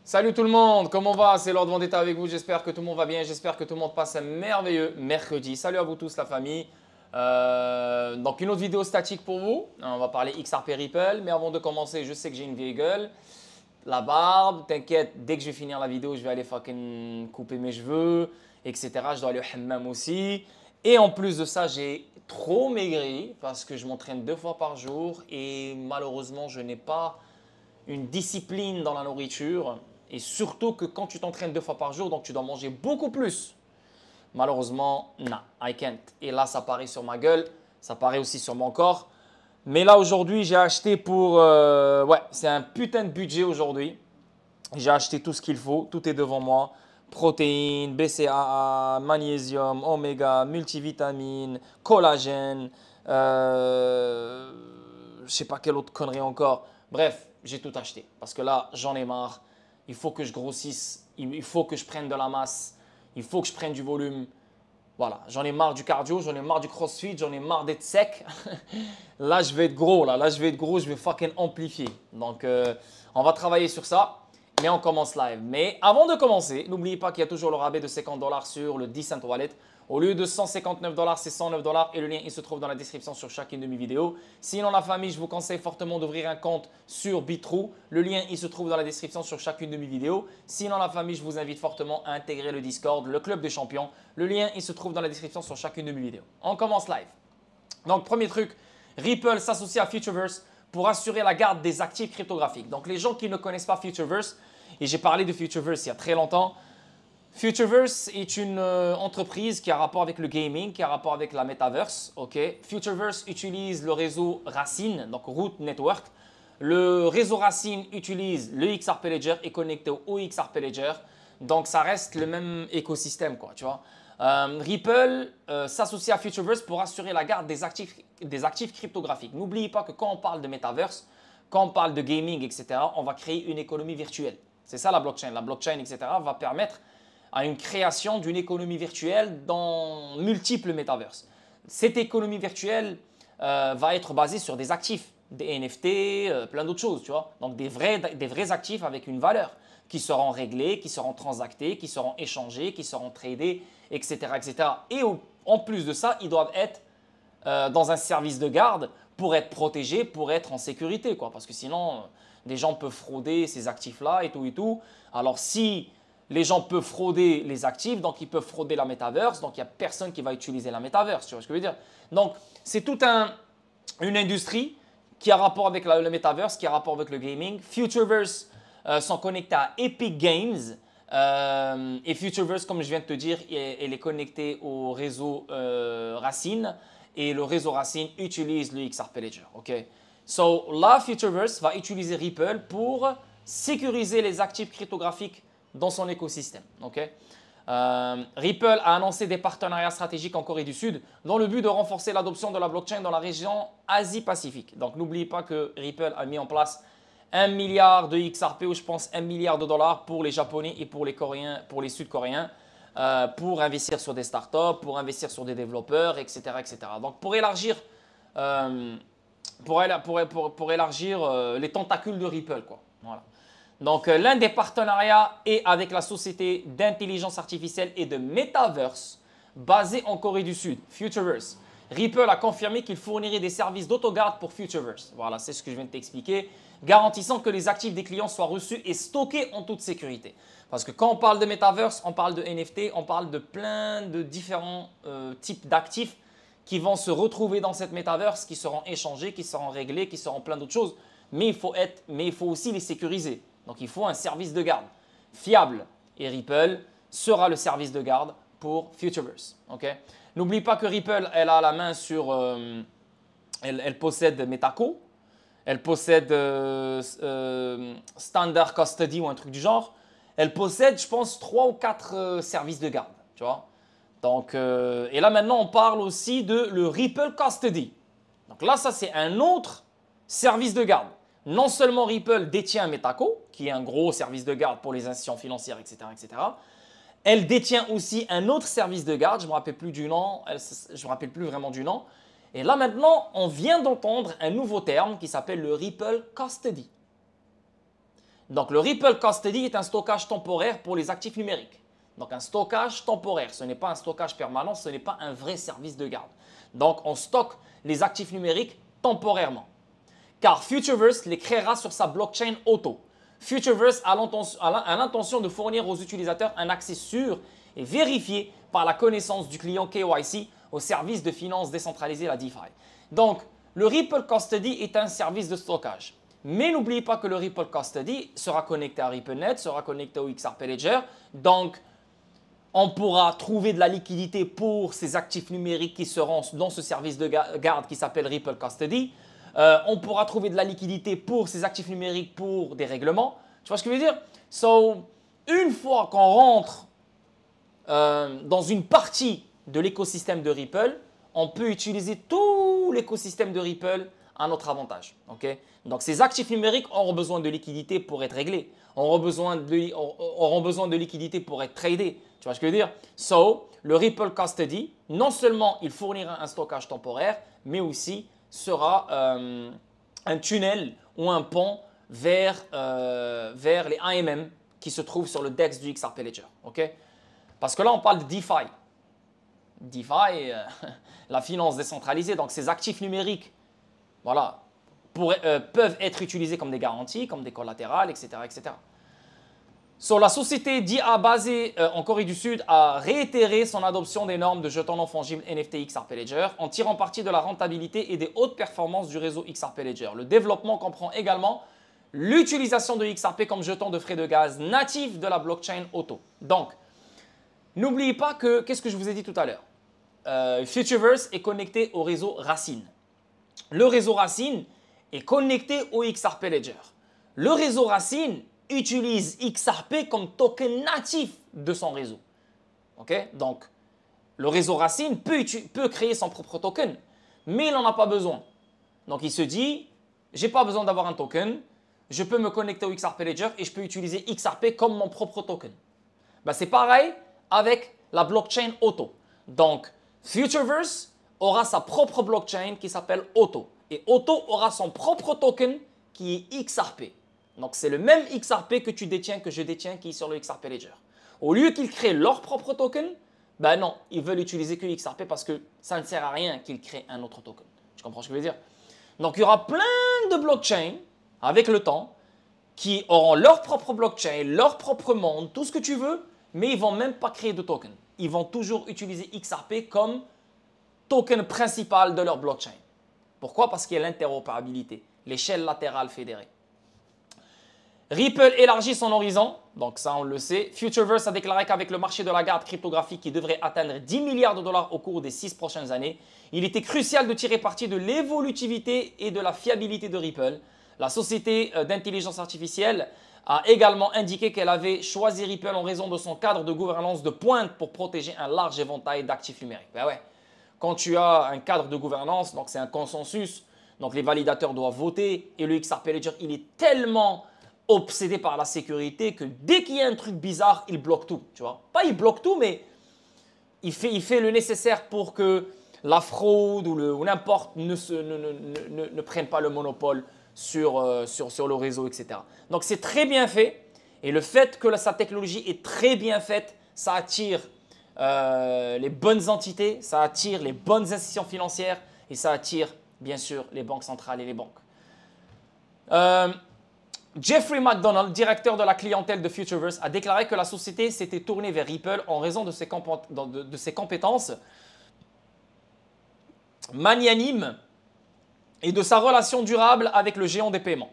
Salut tout le monde, comment va? C'est Lord Vendetta avec vous, j'espère que tout le monde va bien, j'espère que tout le monde passe un merveilleux mercredi. Salut à vous tous la famille. Donc une autre vidéo statique pour vous, on va parler XRP Ripple, mais avant de commencer, je sais que j'ai une vieille gueule, la barbe, t'inquiète, dès que je vais finir la vidéo, je vais aller fucking couper mes cheveux, etc. Je dois aller au hammam aussi. Et en plus de ça, j'ai trop maigri parce que je m'entraîne 2 fois par jour et malheureusement, je n'ai pas une discipline dans la nourriture et surtout que quand tu t'entraînes 2 fois par jour, donc tu dois manger beaucoup plus. Malheureusement, non, I can't. Et là, ça paraît sur ma gueule, ça paraît aussi sur mon corps. Mais là, aujourd'hui, j'ai acheté pour… ouais, c'est un putain de budget aujourd'hui. J'ai acheté tout ce qu'il faut, tout est devant moi. Protéines, BCAA, magnésium, oméga, multivitamines, collagène, je sais pas quelle autre connerie encore. Bref, j'ai tout acheté parce que là, j'en ai marre. Il faut que je grossisse, il faut que je prenne de la masse, il faut que je prenne du volume. Voilà, j'en ai marre du cardio, j'en ai marre du crossfit, j'en ai marre d'être sec. Là, je vais être gros, là je vais être gros, je vais fucking amplifier. Donc, on va travailler sur ça. Mais on commence live. Mais avant de commencer, n'oubliez pas qu'il y a toujours le rabais de 50 $ sur le Decent Wallet. Au lieu de 159 $, c'est 109 $ et le lien il se trouve dans la description sur chacune de mes vidéos. Sinon la famille, je vous conseille fortement d'ouvrir un compte sur Bitrou. Le lien il se trouve dans la description sur chacune de mes vidéos. Sinon la famille, je vous invite fortement à intégrer le Discord, le club des champions. Le lien il se trouve dans la description sur chacune de mes vidéos. On commence live. Donc premier truc, Ripple s'associe à Futureverse pour assurer la garde des actifs cryptographiques. Donc les gens qui ne connaissent pas Futureverse, et j'ai parlé de Futureverse il y a très longtemps. Futureverse est une entreprise qui a rapport avec le gaming, qui a rapport avec la metaverse. Okay. Futureverse utilise le réseau Racine, donc Root Network. Le réseau Racine utilise le XRP Ledger et connecté au XRP Ledger. Donc ça reste le même écosystème, quoi, tu vois. Ripple s'associe à Futureverse pour assurer la garde des actifs cryptographiques. N'oubliez pas que quand on parle de metaverse, quand on parle de gaming, etc., on va créer une économie virtuelle. C'est ça la blockchain. La blockchain, etc., va permettre à une création d'une économie virtuelle dans multiples metaverses. Cette économie virtuelle va être basée sur des actifs, des NFT, plein d'autres choses, tu vois. Donc des vrais actifs avec une valeur qui seront réglés, qui seront transactés, qui seront échangés, qui seront tradés, etc. etc. Et en plus de ça, ils doivent être dans un service de garde pour être protégés, pour être en sécurité, quoi. Parce que sinon, des gens peuvent frauder ces actifs-là et tout et tout. Alors si les gens peuvent frauder les actifs, donc ils peuvent frauder la metaverse, donc il n'y a personne qui va utiliser la metaverse, tu vois ce que je veux dire? Donc c'est toute une industrie qui a rapport avec le metaverse, qui a rapport avec le gaming. Futureverse sont connectés à Epic Games. Et Futureverse, comme je viens de te dire, elle est connectée au réseau Racine. Et le réseau Racine utilise le XRP Ledger. Okay? So, là, Futureverse va utiliser Ripple pour sécuriser les actifs cryptographiques dans son écosystème. Okay? Ripple a annoncé des partenariats stratégiques en Corée du Sud dans le but de renforcer l'adoption de la blockchain dans la région Asie-Pacifique. Donc, n'oubliez pas que Ripple a mis en place 1 milliard de XRP ou je pense 1 milliard de dollars pour les Japonais et pour les Coréens, pour les Sud-Coréens. Pour investir sur des startups, pour investir sur des développeurs, etc. etc. Donc, pour élargir, les tentacules de Ripple, quoi. Voilà. Donc, l'un des partenariats est avec la société d'intelligence artificielle et de metaverse basée en Corée du Sud, Futureverse. Ripple a confirmé qu'il fournirait des services d'autogarde pour Futureverse. Voilà, c'est ce que je viens de t'expliquer, garantissant que les actifs des clients soient reçus et stockés en toute sécurité. Parce que quand on parle de metaverse, on parle de NFT, on parle de plein de différents types d'actifs qui vont se retrouver dans cette metaverse, qui seront échangés, qui seront réglés, qui seront plein d'autres choses. Mais il faut aussi les sécuriser. Donc, il faut un service de garde fiable. Et Ripple sera le service de garde pour Futureverse. Okay? N'oublie pas que Ripple, elle a la main sur… elle possède Metaco. Elle possède Standard Custody ou un truc du genre. Elle possède, je pense, 3 ou 4 services de garde. Tu vois? Donc, et là, maintenant, on parle aussi de le Ripple Custody. Donc là, ça, c'est un autre service de garde. Non seulement Ripple détient Metaco, qui est un gros service de garde pour les institutions financières, etc., etc. Elle détient aussi un autre service de garde, je ne me rappelle plus du nom, je me rappelle plus vraiment du nom. Et là maintenant, on vient d'entendre un nouveau terme qui s'appelle le Ripple Custody. Donc, le Ripple Custody est un stockage temporaire pour les actifs numériques. Donc, un stockage temporaire. Ce n'est pas un stockage permanent, ce n'est pas un vrai service de garde. Donc, on stocke les actifs numériques temporairement. Car Futureverse les créera sur sa blockchain auto. Futureverse a l'intention de fournir aux utilisateurs un accès sûr et vérifié par la connaissance du client KYC au service de finances décentralisées, la DeFi. Donc, le Ripple Custody est un service de stockage. Mais n'oubliez pas que le Ripple Custody sera connecté à RippleNet, sera connecté au XRP Ledger. Donc, on pourra trouver de la liquidité pour ces actifs numériques qui seront dans ce service de garde qui s'appelle Ripple Custody. On pourra trouver de la liquidité pour ces actifs numériques pour des règlements. Tu vois ce que je veux dire? So, une fois qu'on rentre dans une partie de l'écosystème de Ripple, on peut utiliser tout l'écosystème de Ripple à notre avantage. Okay? Donc, ces actifs numériques auront besoin de liquidité pour être réglés, auront besoin de liquidité pour être tradés. Tu vois ce que je veux dire? So, le Ripple Custody, non seulement il fournira un stockage temporaire, mais aussi sera un tunnel ou un pont vers les AMM qui se trouvent sur le DEX du XRP Ledger. Okay? Parce que là, on parle de DeFi. DeFi, la finance décentralisée, donc ces actifs numériques, voilà, peuvent être utilisés comme des garanties, comme des collatérales, etc. etc. So, la société DIA basée en Corée du Sud a réitéré son adoption des normes de jetons non fongibles NFT XRP Ledger en tirant parti de la rentabilité et des hautes performances du réseau XRP Ledger. Le développement comprend également l'utilisation de XRP comme jeton de frais de gaz natif de la blockchain auto. Donc, n'oubliez pas que, qu'est-ce que je vous ai dit tout à l'heure? Futureverse est connecté au réseau Racine. Le réseau Racine est connecté au XRP Ledger. Le réseau Racine utilise XRP comme token natif de son réseau. Okay? Donc, le réseau Racine peut créer son propre token, mais il n'en a pas besoin. Donc, il se dit, je n'ai pas besoin d'avoir un token, je peux me connecter au XRP Ledger et je peux utiliser XRP comme mon propre token. Ben, c'est pareil avec la blockchain Auto. Donc, Futureverse aura sa propre blockchain qui s'appelle Auto. Et Auto aura son propre token qui est XRP. Donc, c'est le même XRP que tu détiens, que je détiens, qui est sur le XRP Ledger. Au lieu qu'ils créent leur propre token, ben non, ils veulent utiliser que XRP parce que ça ne sert à rien qu'ils créent un autre token. Tu comprends ce que je veux dire? Donc, il y aura plein de blockchains avec le temps qui auront leur propre blockchain, leur propre monde, tout ce que tu veux, mais ils ne vont même pas créer de token. Ils vont toujours utiliser XRP comme token principal de leur blockchain. Pourquoi? Parce qu'il y a l'interopérabilité, l'échelle latérale fédérée. Ripple élargit son horizon, donc ça on le sait. Futureverse a déclaré qu'avec le marché de la garde cryptographique qui devrait atteindre 10 milliards de dollars au cours des 6 prochaines années, il était crucial de tirer parti de l'évolutivité et de la fiabilité de Ripple. La société d'intelligence artificielle a également indiqué qu'elle avait choisi Ripple en raison de son cadre de gouvernance de pointe pour protéger un large éventail d'actifs numériques. Ben ouais, quand tu as un cadre de gouvernance, donc c'est un consensus, donc les validateurs doivent voter et le XRP Ledger, il est tellement obsédé par la sécurité que dès qu'il y a un truc bizarre, il bloque tout, tu vois. Pas il bloque tout, mais il fait le nécessaire pour que la fraude ou n'importe ne prenne pas le monopole sur le réseau, etc. Donc, c'est très bien fait. Et le fait que sa technologie est très bien faite, ça attire les bonnes entités, ça attire les bonnes institutions financières et ça attire, bien sûr, les banques centrales et les banques. Jeffrey McDonald, directeur de la clientèle de Futureverse, a déclaré que la société s'était tournée vers Ripple en raison de ses compétences magnanimes et de sa relation durable avec le géant des paiements.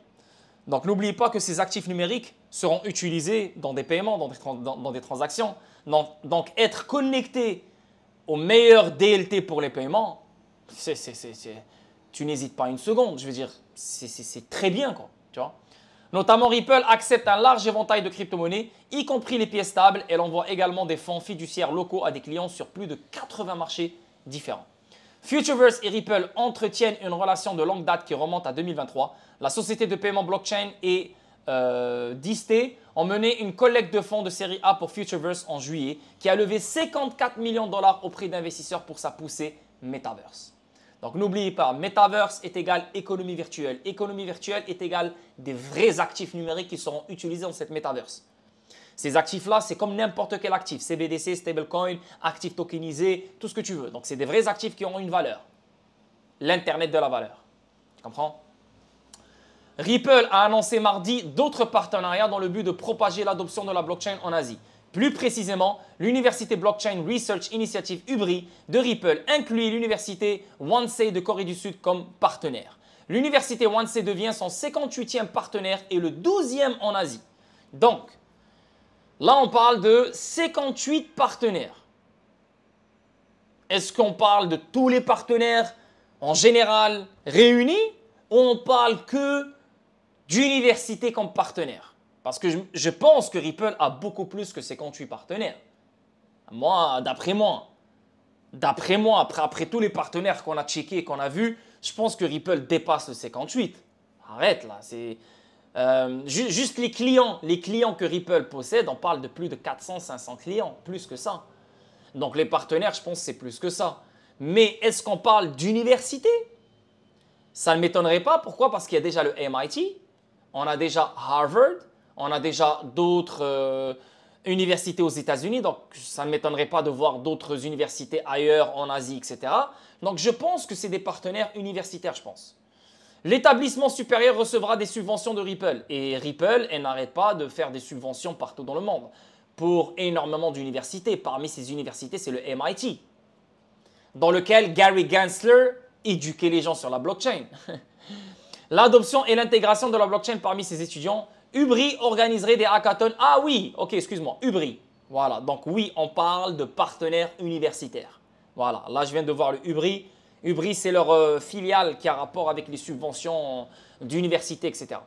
Donc, n'oubliez pas que ces actifs numériques seront utilisés dans des paiements, dans des transactions. Donc, être connecté au meilleur DLT pour les paiements, tu n'hésites pas une seconde. Je veux dire, c'est très bien, quoi, tu vois. Notamment, Ripple accepte un large éventail de crypto-monnaies, y compris les pièces stables. Elle envoie également des fonds fiduciaires locaux à des clients sur plus de 80 marchés différents. Futureverse et Ripple entretiennent une relation de longue date qui remonte à 2023. La société de paiement blockchain et Distay ont mené une collecte de fonds de série A pour Futureverse en juillet, qui a levé 54 millions de dollars auprès d'investisseurs pour sa poussée Metaverse. Donc n'oubliez pas, Metaverse est égal économie virtuelle. Économie virtuelle est égal des vrais actifs numériques qui seront utilisés dans cette Metaverse. Ces actifs-là, c'est comme n'importe quel actif. CBDC, stablecoin, actifs tokenisés, tout ce que tu veux. Donc c'est des vrais actifs qui auront une valeur. L'Internet de la valeur. Tu comprends? Ripple a annoncé mardi d'autres partenariats dans le but de propager l'adoption de la blockchain en Asie. Plus précisément, l'Université Blockchain Research Initiative UBRI de Ripple inclut l'Université Wansei de Corée du Sud comme partenaire. L'Université Wansei devient son 58e partenaire et le 12e en Asie. Donc, là on parle de 58 partenaires. Est-ce qu'on parle de tous les partenaires en général réunis ou on parle que d'universités comme partenaires? Parce que je pense que Ripple a beaucoup plus que 58 partenaires. Moi, d'après moi, après tous les partenaires qu'on a checkés et qu'on a vus, je pense que Ripple dépasse le 58. Arrête là, c'est juste les clients que Ripple possède, on parle de plus de 400-500 clients, plus que ça. Donc les partenaires, je pense que c'est plus que ça. Mais est-ce qu'on parle d'université? Ça ne m'étonnerait pas. Pourquoi? Parce qu'il y a déjà le MIT, on a déjà Harvard, on a déjà d'autres universités aux États-Unis, donc ça ne m'étonnerait pas de voir d'autres universités ailleurs en Asie, etc. Donc je pense que c'est des partenaires universitaires, je pense. L'établissement supérieur recevra des subventions de Ripple et Ripple, elle n'arrête pas de faire des subventions partout dans le monde pour énormément d'universités. Parmi ces universités, c'est le MIT, dans lequel Gary Gensler éduquait les gens sur la blockchain. L'adoption et l'intégration de la blockchain parmi ses étudiants. UBRI organiserait des hackathons. Ah oui, ok, excuse-moi, UBRI. Voilà, donc oui, on parle de partenaires universitaires. Voilà, là je viens de voir le UBRI. UBRI, c'est leur filiale qui a rapport avec les subventions d'université, etc.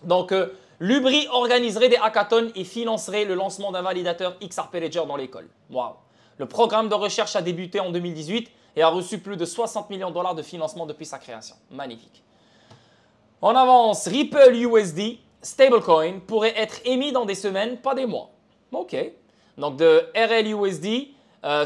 Donc, l'UBRI organiserait des hackathons et financerait le lancement d'un validateur XRP Ledger dans l'école. Waouh! Le programme de recherche a débuté en 2018 et a reçu plus de 60 millions de dollars de financement depuis sa création. Magnifique. On avance. Ripple USD, stablecoin, pourrait être émis dans des semaines, pas des mois. Ok. Donc, de RLUSD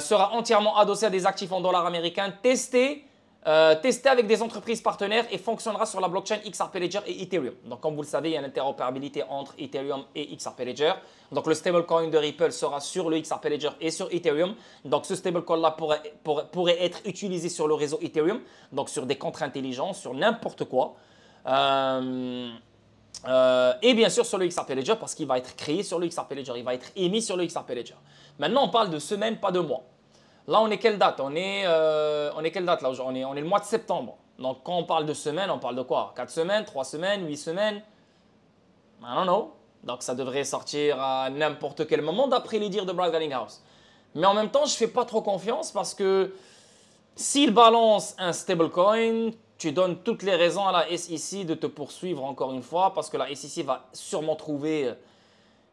sera entièrement adossé à des actifs en dollars américains testés avec des entreprises partenaires et fonctionnera sur la blockchain XRP Ledger et Ethereum. Donc, comme vous le savez, il y a une interopérabilité entre Ethereum et XRP Ledger. Donc, le stablecoin de Ripple sera sur le XRP Ledger et sur Ethereum. Donc, ce stablecoin-là pourrait être utilisé sur le réseau Ethereum, donc sur des contrats intelligents, sur n'importe quoi. Et bien sûr sur le XRP Ledger parce qu'il va être créé sur le XRP Ledger, il va être émis sur le XRP Ledger. Maintenant, on parle de semaines, pas de mois. Là, on est quelle date? On est quelle date là aujourd'hui? On est le mois de septembre. Donc, quand on parle de semaines, on parle de quoi? 4 semaines, 3 semaines, 8 semaines? I don't know. Donc, ça devrait sortir à n'importe quel moment d'après les dires de Brad Garlinghouse. Mais en même temps, je ne fais pas trop confiance parce que s'il balance un stablecoin, tu donnes toutes les raisons à la SEC de te poursuivre encore une fois parce que la SEC va sûrement trouver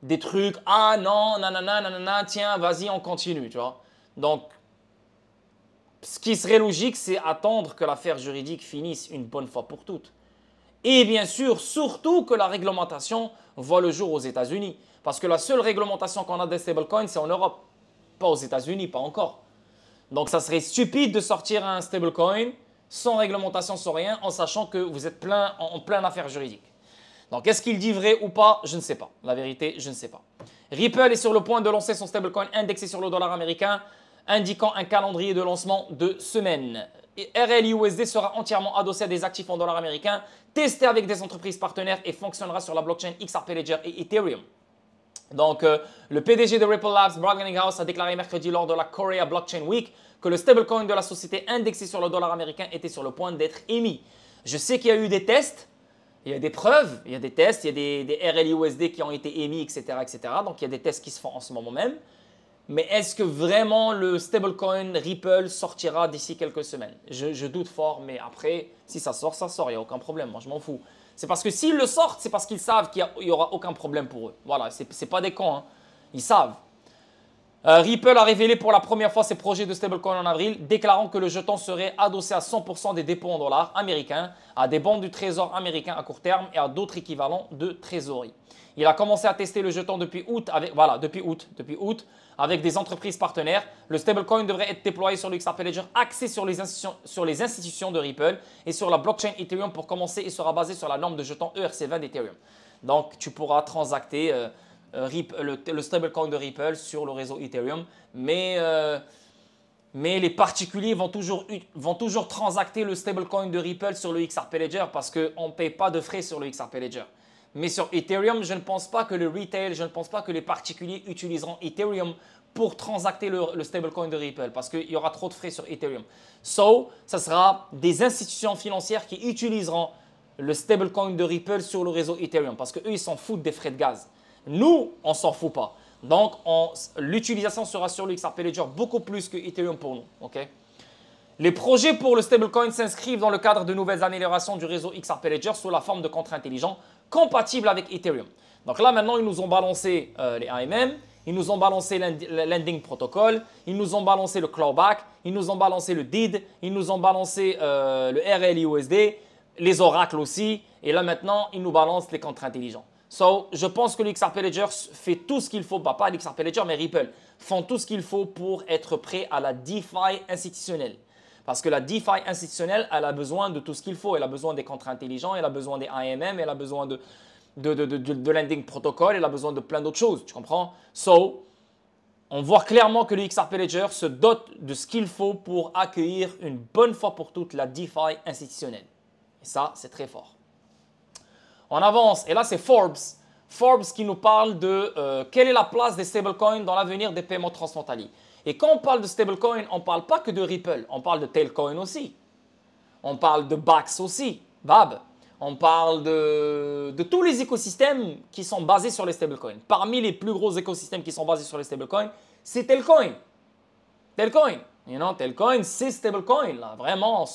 des trucs. Ah non, nanana, nanana, tiens, vas-y, on continue, tu vois. Donc, ce qui serait logique, c'est attendre que l'affaire juridique finisse une bonne fois pour toutes. Et bien sûr, surtout que la réglementation voit le jour aux États-Unis. Parce que la seule réglementation qu'on a des stablecoins, c'est en Europe. Pas aux États-Unis, pas encore. Donc, ça serait stupide de sortir un stablecoin sans réglementation, sans rien, en sachant que vous êtes en plein affaire juridique. Donc, est-ce qu'il dit vrai ou pas? Je ne sais pas. La vérité, je ne sais pas. Ripple est sur le point de lancer son stablecoin indexé sur le dollar américain, indiquant un calendrier de lancement de semaines. RLUSD sera entièrement adossé à des actifs en dollars américains, testé avec des entreprises partenaires et fonctionnera sur la blockchain XRP Ledger et Ethereum. Donc, le PDG de Ripple Labs, Brad Garlinghouse, a déclaré mercredi lors de la Korea Blockchain Week que le stablecoin de la société indexé sur le dollar américain était sur le point d'être émis. Je sais qu'il y a eu des tests, il y a des preuves, il y a des tests, il y a des RLUSD qui ont été émis, etc., etc. Donc, il y a des tests qui se font en ce moment même. Mais est-ce que vraiment le stablecoin Ripple sortira d'ici quelques semaines? Je doute fort, mais après, si ça sort, il n'y a aucun problème. Moi, je m'en fous. C'est parce que s'ils le sortent, c'est parce qu'ils savent qu'il n'y aura aucun problème pour eux. Voilà, ce n'est pas des cons, hein. Ils savent. Ripple a révélé pour la première fois ses projets de stablecoin en avril, déclarant que le jeton serait adossé à 100% des dépôts en dollars américains, à des bons du trésor américain à court terme et à d'autres équivalents de trésorerie. Il a commencé à tester le jeton depuis août avec des entreprises partenaires. Le stablecoin devrait être déployé sur le XRP Ledger, axé sur les institutions de Ripple et sur la blockchain Ethereum pour commencer et sera basé sur la norme de jeton ERC20 d'Ethereum. Donc, tu pourras transacter le stablecoin de Ripple sur le réseau Ethereum, mais les particuliers vont toujours transacter le stablecoin de Ripple sur le XRP Ledger parce qu'on ne paye pas de frais sur le XRP Ledger. Mais sur Ethereum, je ne pense pas que le retail, je ne pense pas que les particuliers utiliseront Ethereum pour transacter le stablecoin de Ripple parce qu'il y aura trop de frais sur Ethereum. So, ça sera des institutions financières qui utiliseront le stablecoin de Ripple sur le réseau Ethereum parce qu'eux, ils s'en foutent des frais de gaz. Nous, on ne s'en fout pas. Donc, l'utilisation sera sur le XRP Ledger beaucoup plus que Ethereum pour nous. Okay? Les projets pour le stablecoin s'inscrivent dans le cadre de nouvelles améliorations du réseau XRP Ledger sous la forme de contrats intelligents compatibles avec Ethereum. Donc là, maintenant, ils nous ont balancé les AMM, ils nous ont balancé le Lending Protocol, ils nous ont balancé le Clawback, ils nous ont balancé le DID, ils nous ont balancé le RLUSD, les oracles aussi, et là maintenant, ils nous balancent les contrats intelligents. So, je pense que l'XRP Ledger fait tout ce qu'il faut, pas l'XRP Ledger, mais Ripple, font tout ce qu'il faut pour être prêt à la DeFi institutionnelle. Parce que la DeFi institutionnelle, elle a besoin de tout ce qu'il faut. Elle a besoin des contrats intelligents, elle a besoin des AMM, elle a besoin de Lending Protocol, elle a besoin de plein d'autres choses, tu comprends? So, on voit clairement que le XRP Ledger se dote de ce qu'il faut pour accueillir une bonne fois pour toutes la DeFi institutionnelle. Et ça, c'est très fort. On avance, et là c'est Forbes. Forbes qui nous parle de quelle est la place des stablecoins dans l'avenir des paiements transfrontaliers. Et quand on parle de stablecoin, on ne parle pas que de Ripple, on parle de Tailcoin aussi. On parle de Bax aussi, BAB. On parle de tous les écosystèmes qui sont basés sur les stablecoins. Parmi les plus gros écosystèmes qui sont basés sur les stablecoins, c'est Tailcoin. Tailcoin, Tailcoin, c'est stablecoin là. Vraiment,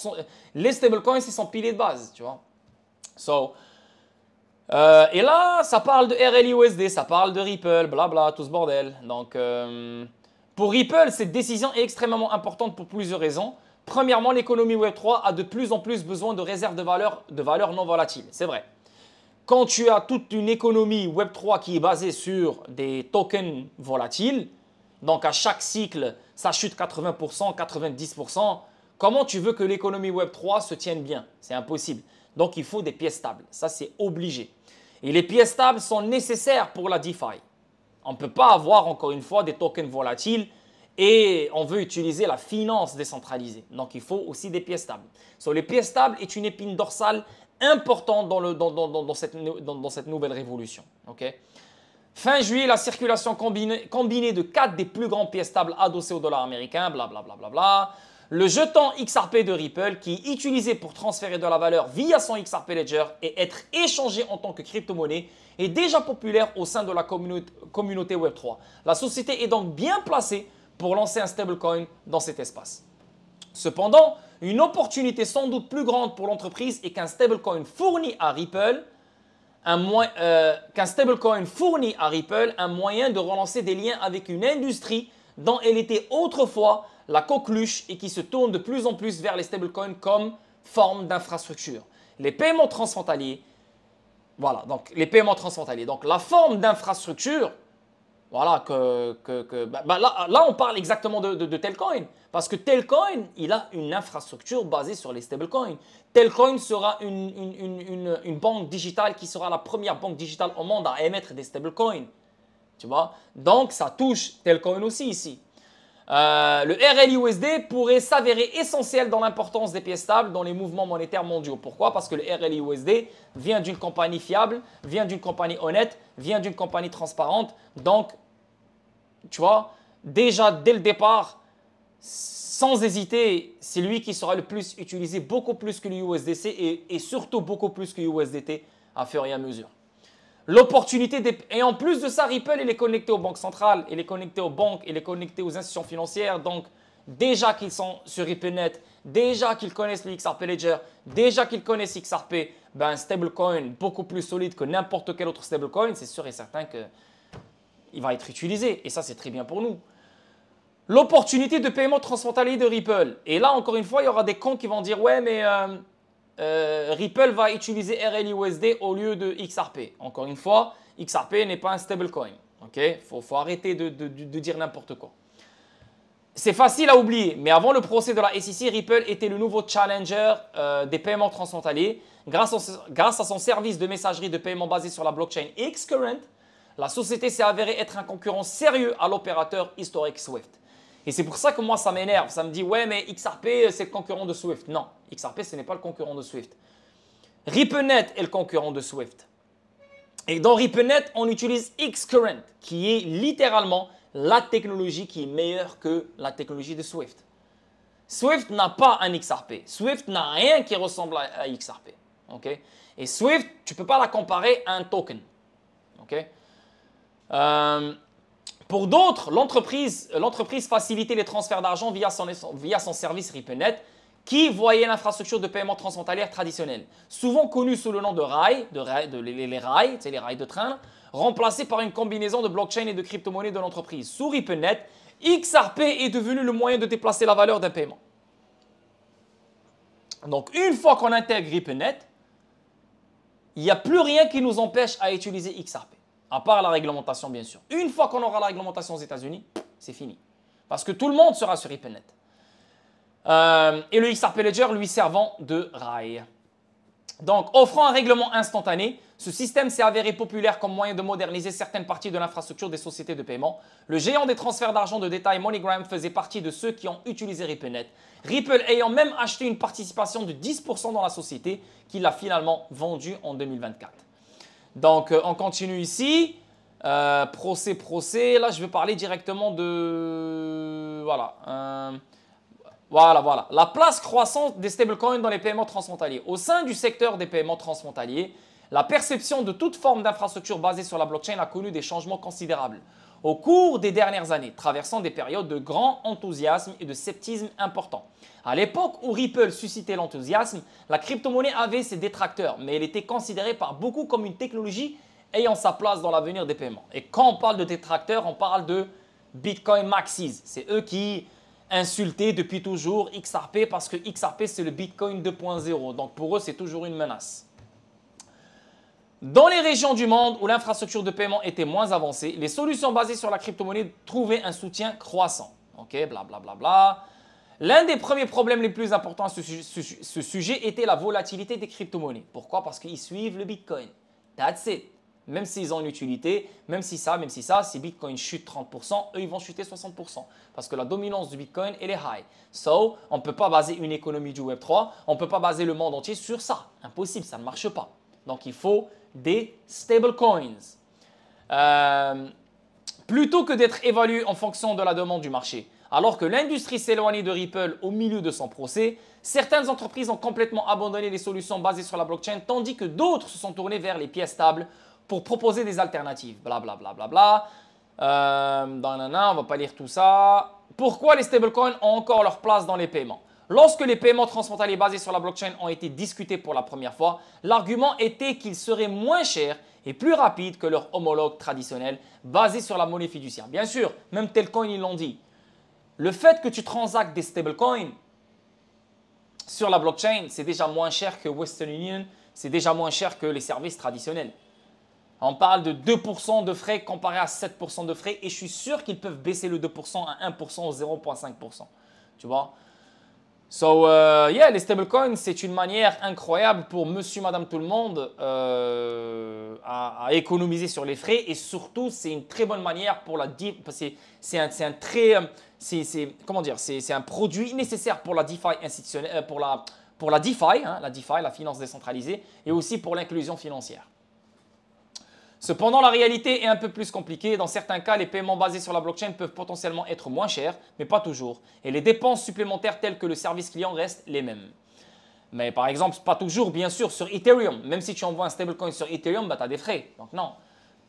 les stablecoins, c'est son pilier de base, tu vois. Et là, ça parle de RLUSD, ça parle de Ripple, blabla, tout ce bordel. Donc, pour Ripple, cette décision est extrêmement importante pour plusieurs raisons. Premièrement, l'économie Web3 a de plus en plus besoin de réserves de valeur non volatiles. C'est vrai. Quand tu as toute une économie Web3 qui est basée sur des tokens volatiles, donc à chaque cycle, ça chute 80%, 90%, comment tu veux que l'économie Web3 se tienne bien? C'est impossible. Donc, il faut des pièces stables. Ça, c'est obligé. Et les pièces stables sont nécessaires pour la DeFi. On ne peut pas avoir, encore une fois, des tokens volatiles et on veut utiliser la finance décentralisée. Donc, il faut aussi des pièces stables. Les pièces stables est une épine dorsale importante dans cette nouvelle révolution. Okay? Fin juillet, la circulation combinée de 4 des plus grandes pièces stables adossées au dollar américain, blablabla. Le jeton XRP de Ripple, qui est utilisé pour transférer de la valeur via son XRP Ledger et être échangé en tant que crypto-monnaie, est déjà populaire au sein de la communauté Web3. La société est donc bien placée pour lancer un stablecoin dans cet espace. Cependant, une opportunité sans doute plus grande pour l'entreprise est qu'un stablecoin fournit à Ripple un moyen de relancer des liens avec une industrie dont elle était autrefois la coqueluche et qui se tourne de plus en plus vers les stablecoins comme forme d'infrastructure. Les paiements transfrontaliers, voilà, donc les paiements transfrontaliers. Donc la forme d'infrastructure, voilà, là on parle exactement de Tailcoin. Parce que Tailcoin, il a une infrastructure basée sur les stablecoins. Tailcoin sera une banque digitale qui sera la première banque digitale au monde à émettre des stablecoins. Tu vois? Donc ça touche Tailcoin aussi ici. Le RLUSD pourrait s'avérer essentiel dans l'importance des pièces stables dans les mouvements monétaires mondiaux. Pourquoi? Parce que le RLUSD vient d'une compagnie fiable, vient d'une compagnie honnête, vient d'une compagnie transparente. Donc, tu vois, déjà dès le départ, sans hésiter, c'est lui qui sera le plus utilisé, beaucoup plus que le USDC et surtout beaucoup plus que USDT à fur et à mesure. L'opportunité et en plus de ça, Ripple, il est connecté aux banques centrales, il est connecté aux banques, il est connecté aux institutions financières. Donc, déjà qu'ils sont sur RippleNet, déjà qu'ils connaissent le XRP Ledger, déjà qu'ils connaissent XRP, ben, un stablecoin beaucoup plus solide que n'importe quel autre stablecoin, c'est sûr et certain qu'il va être utilisé. Et ça, c'est très bien pour nous. l'opportunité de paiement transfrontalier de Ripple. Et là, encore une fois, il y aura des cons qui vont dire « Ouais, mais Ripple va utiliser RLUSD au lieu de XRP. » Encore une fois, XRP n'est pas un stablecoin. Il faut arrêter de dire n'importe quoi. C'est facile à oublier, mais avant le procès de la SEC, Ripple était le nouveau challenger des paiements transfrontaliers. Grâce à son service de messagerie de paiement basé sur la blockchain Xcurrent, la société s'est avérée être un concurrent sérieux à l'opérateur historique Swift. Et c'est pour ça que moi, ça m'énerve. Ça me dit, ouais, mais XRP, c'est le concurrent de Swift. Non, XRP, ce n'est pas le concurrent de Swift. RippleNet est le concurrent de Swift. Et dans RippleNet, on utilise Xcurrent, qui est littéralement la technologie qui est meilleure que la technologie de Swift. Swift n'a pas un XRP. Swift n'a rien qui ressemble à XRP. Et Swift, tu ne peux pas la comparer à un token. Pour d'autres, l'entreprise facilitait les transferts d'argent via son service RippleNet qui voyait l'infrastructure de paiement transfrontalière traditionnelle, souvent connue sous le nom de rails, les rails, les rails de train, remplacés par une combinaison de blockchain et de crypto-monnaies de l'entreprise. Sous RippleNet, XRP est devenu le moyen de déplacer la valeur d'un paiement. Donc, une fois qu'on intègre RippleNet, il n'y a plus rien qui nous empêche à utiliser XRP. À part la réglementation, bien sûr. Une fois qu'on aura la réglementation aux États-Unis, c'est fini. Parce que tout le monde sera sur RippleNet. Et le XRP Ledger lui servant de rail. Donc, offrant un règlement instantané, ce système s'est avéré populaire comme moyen de moderniser certaines parties de l'infrastructure des sociétés de paiement. Le géant des transferts d'argent de détail MoneyGram faisait partie de ceux qui ont utilisé RippleNet. Ripple ayant même acheté une participation de 10% dans la société qu'il a finalement vendue en 2024. Donc, on continue ici. Procès. Là, je vais parler directement de... Voilà. La place croissante des stablecoins dans les paiements transfrontaliers. Au sein du secteur des paiements transfrontaliers, la perception de toute forme d'infrastructure basée sur la blockchain a connu des changements considérables au cours des dernières années, traversant des périodes de grand enthousiasme et de scepticisme important. À l'époque où Ripple suscitait l'enthousiasme, la crypto-monnaie avait ses détracteurs, mais elle était considérée par beaucoup comme une technologie ayant sa place dans l'avenir des paiements. Et quand on parle de détracteurs, on parle de Bitcoin Maxis. C'est eux qui insultaient depuis toujours XRP parce que XRP c'est le Bitcoin 2.0. Donc pour eux, c'est toujours une menace. Dans les régions du monde où l'infrastructure de paiement était moins avancée, les solutions basées sur la crypto-monnaie trouvaient un soutien croissant. Blablabla. L'un des premiers problèmes les plus importants à ce sujet était la volatilité des crypto-monnaies. Pourquoi? Parce qu'ils suivent le Bitcoin. That's it. Même s'ils ont une utilité, même si si Bitcoin chute 30%, eux, ils vont chuter 60%. Parce que la dominance du Bitcoin, elle est high. So, on ne peut pas baser une économie du Web3, on ne peut pas baser le monde entier sur ça. Impossible, ça ne marche pas. Donc, il faut des stablecoins. Plutôt que d'être évalué en fonction de la demande du marché. Alors que l'industrie s'éloignait de Ripple au milieu de son procès, certaines entreprises ont complètement abandonné les solutions basées sur la blockchain, tandis que d'autres se sont tournées vers les pièces stables pour proposer des alternatives. Blablabla. On ne va pas lire tout ça. Pourquoi les stablecoins ont encore leur place dans les paiements? Lorsque les paiements transfrontaliers basés sur la blockchain ont été discutés pour la première fois, l'argument était qu'ils seraient moins chers et plus rapides que leurs homologues traditionnels basés sur la monnaie fiduciaire. Bien sûr, même Telcoin, ils l'ont dit. Le fait que tu transactes des stablecoins sur la blockchain, c'est déjà moins cher que Western Union, c'est déjà moins cher que les services traditionnels. On parle de 2% de frais comparé à 7% de frais et je suis sûr qu'ils peuvent baisser le 2% à 1% ou 0,5%. Tu vois? So, les stablecoins, c'est une manière incroyable pour monsieur, madame, tout le monde à économiser sur les frais et surtout, c'est une très bonne manière pour la c'est un produit nécessaire pour la DeFi institutionnelle, pour la DeFi, la finance décentralisée et aussi pour l'inclusion financière. Cependant, la réalité est un peu plus compliquée. Dans certains cas, les paiements basés sur la blockchain peuvent potentiellement être moins chers, mais pas toujours. Et les dépenses supplémentaires telles que le service client restent les mêmes. Mais par exemple, pas toujours, bien sûr, sur Ethereum. Même si tu envoies un stablecoin sur Ethereum, tu as des frais. Donc non,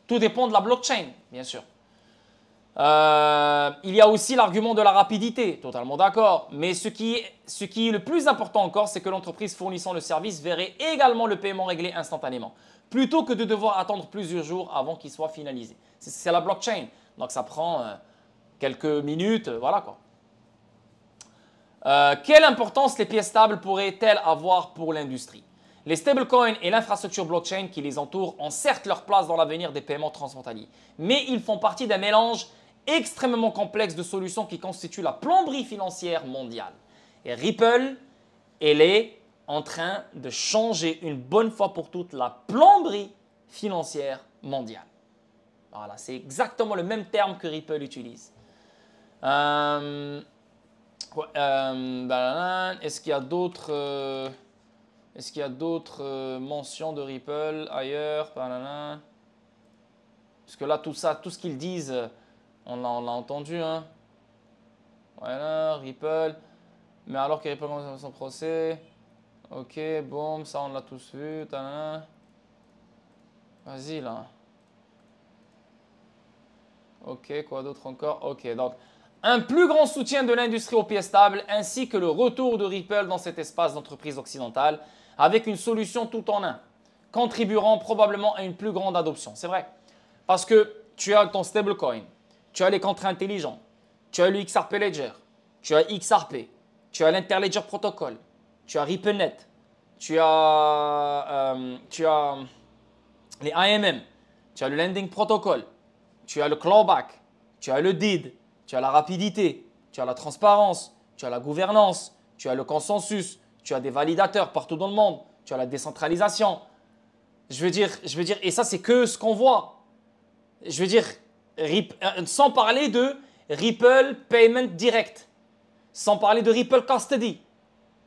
tout dépend de la blockchain, bien sûr. Il y a aussi l'argument de la rapidité, totalement d'accord. Mais ce qui est le plus important encore, c'est que l'entreprise fournissant le service verrait également le paiement réglé instantanément, plutôt que de devoir attendre plusieurs jours avant qu'il soit finalisé. C'est la blockchain, donc ça prend quelques minutes, voilà quoi. Quelle importance les pièces stables pourraient-elles avoir pour l'industrie? Les stablecoins et l'infrastructure blockchain qui les entourent ont certes leur place dans l'avenir des paiements transfrontaliers, mais ils font partie d'un mélange extrêmement complexe de solutions qui constituent la plomberie financière mondiale. Et Ripple, elle est en train de changer une bonne fois pour toutes la plomberie financière mondiale. Voilà, c'est exactement le même terme que Ripple utilise. Est-ce qu'il y a d'autres mentions de Ripple ailleurs? Parce que là, tout ça, tout ce qu'ils disent, on l'a entendu. Hein. Voilà, Ripple. Mais alors que Ripple commence son procès. Ok, boum, ça on l'a tous vu. Vas-y là. Ok, quoi d'autre encore? Ok, donc un plus grand soutien de l'industrie aux pièces stables ainsi que le retour de Ripple dans cet espace d'entreprise occidentale avec une solution tout en un, contribueront probablement à une plus grande adoption. C'est vrai, parce que tu as ton stablecoin, tu as les contrats intelligents, tu as le XRP Ledger, tu as XRP, tu as l'Interledger Protocol, tu as RippleNet, tu as les AMM, tu as le Lending Protocol, tu as le clawback, tu as le DID, tu as la rapidité, tu as la transparence, tu as la gouvernance, tu as le consensus, tu as des validateurs partout dans le monde, tu as la décentralisation. Je veux dire, et ça c'est que ce qu'on voit. Je veux dire, sans parler de Ripple Payment Direct, sans parler de Ripple Custody.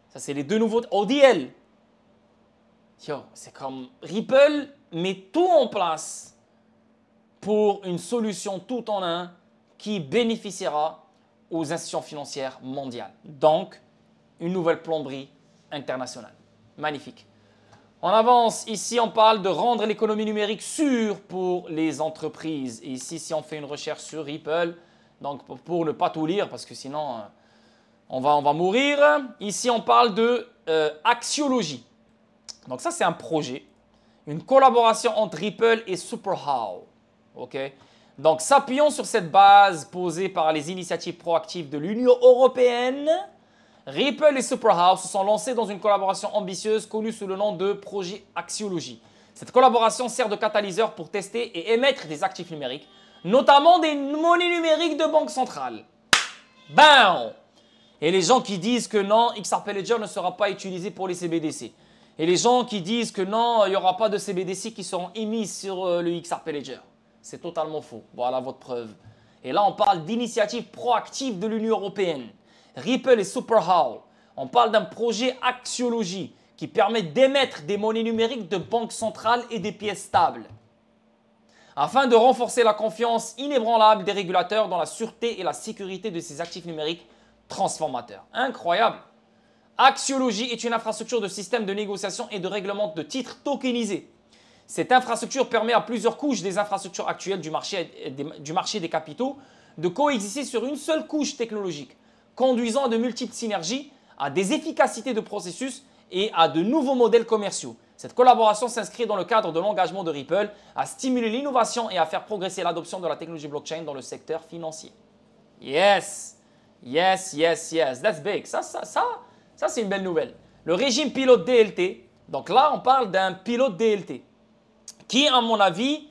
Ça c'est les deux nouveaux ODL. Yo, c'est comme Ripple met tout en place pour une solution tout en un qui bénéficiera aux institutions financières mondiales. Donc, une nouvelle plomberie internationale. Magnifique. On avance. Ici, on parle de rendre l'économie numérique sûre pour les entreprises. Et ici, si on fait une recherche sur Ripple, donc pour ne pas tout lire, parce que sinon, on va mourir. Ici, on parle de axiologie. Donc ça, c'est un projet, une collaboration entre Ripple et SuperHow. OK? Donc, s'appuyant sur cette base posée par les initiatives proactives de l'Union européenne, Ripple et SuperHow se sont lancés dans une collaboration ambitieuse connue sous le nom de projet Axiologie. Cette collaboration sert de catalyseur pour tester et émettre des actifs numériques, notamment des monnaies numériques de banque centrale. Bam! Et les gens qui disent que non, XRP Ledger ne sera pas utilisé pour les CBDC. Et les gens qui disent que non, il n'y aura pas de CBDC qui seront émis sur le XRP Ledger. C'est totalement faux. Voilà votre preuve. Et là, on parle d'initiative proactive de l'Union européenne. Ripple et SuperHow. On parle d'un projet Axiologie qui permet d'émettre des monnaies numériques de banque centrale et des pièces stables. Afin de renforcer la confiance inébranlable des régulateurs dans la sûreté et la sécurité de ces actifs numériques transformateurs. Incroyable. Axiologie est une infrastructure de système de négociation et de règlement de titres tokenisés. Cette infrastructure permet à plusieurs couches des infrastructures actuelles du marché des capitaux de coexister sur une seule couche technologique, conduisant à de multiples synergies, à des efficacités de processus et à de nouveaux modèles commerciaux. Cette collaboration s'inscrit dans le cadre de l'engagement de Ripple à stimuler l'innovation et à faire progresser l'adoption de la technologie blockchain dans le secteur financier. Yes, yes, yes, yes, that's big. Ça c'est une belle nouvelle. Le régime pilote DLT, donc là on parle d'un pilote DLT qui, à mon avis,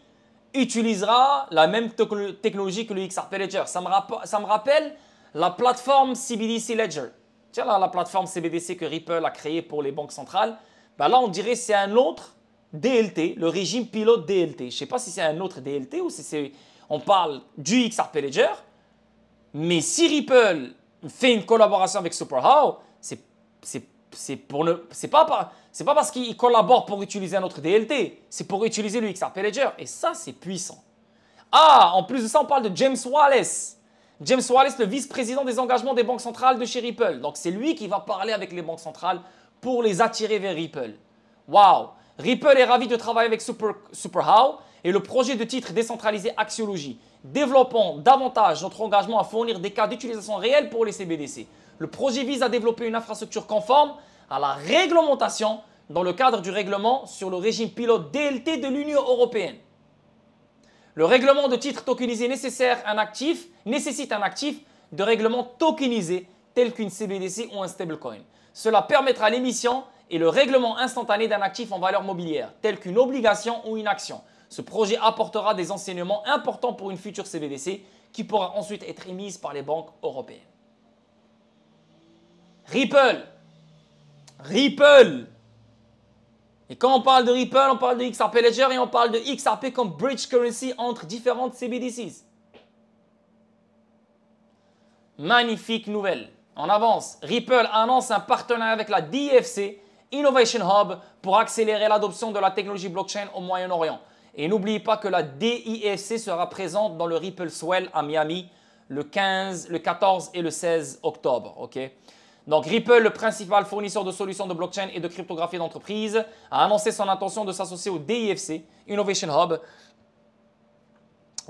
utilisera la même technologie que le XRP Ledger. Ça me rappelle la plateforme CBDC Ledger. Tu vois, la plateforme CBDC que Ripple a créée pour les banques centrales. Ben là, on dirait que c'est un autre DLT, le régime pilote DLT. Je ne sais pas si c'est un autre DLT ou si on parle du XRP Ledger. Mais si Ripple fait une collaboration avec SuperHow, c'est pas parce qu'ils collaborent pour utiliser un autre DLT, c'est pour utiliser le XRP Ledger. Et ça, c'est puissant. Ah, en plus de ça, on parle de James Wallace. James Wallace, le vice-président des engagements des banques centrales de chez Ripple. Donc, c'est lui qui va parler avec les banques centrales pour les attirer vers Ripple. Waouh! Ripple est ravi de travailler avec SuperHow et le projet de titre décentralisé Axiologie. Développons davantage notre engagement à fournir des cas d'utilisation réels pour les CBDC. Le projet vise à développer une infrastructure conforme à la réglementation dans le cadre du règlement sur le régime pilote DLT de l'Union européenne. Le règlement de titre tokenisé nécessite un actif de règlement tokenisé tel qu'une CBDC ou un stablecoin. Cela permettra l'émission et le règlement instantané d'un actif en valeur mobilière, tel qu'une obligation ou une action. Ce projet apportera des enseignements importants pour une future CBDC qui pourra ensuite être émise par les banques européennes. Ripple. Ripple. Et quand on parle de Ripple, on parle de XRP Ledger et on parle de XRP comme bridge currency entre différentes CBDCs. Magnifique nouvelle. On avance. Ripple annonce un partenariat avec la DIFC Innovation Hub pour accélérer l'adoption de la technologie blockchain au Moyen-Orient. Et n'oubliez pas que la DIFC sera présente dans le Ripple Swell à Miami le 14 et le 16 octobre. Okay? Donc Ripple, le principal fournisseur de solutions de blockchain et de cryptographie d'entreprise, a annoncé son intention de s'associer au DIFC Innovation Hub,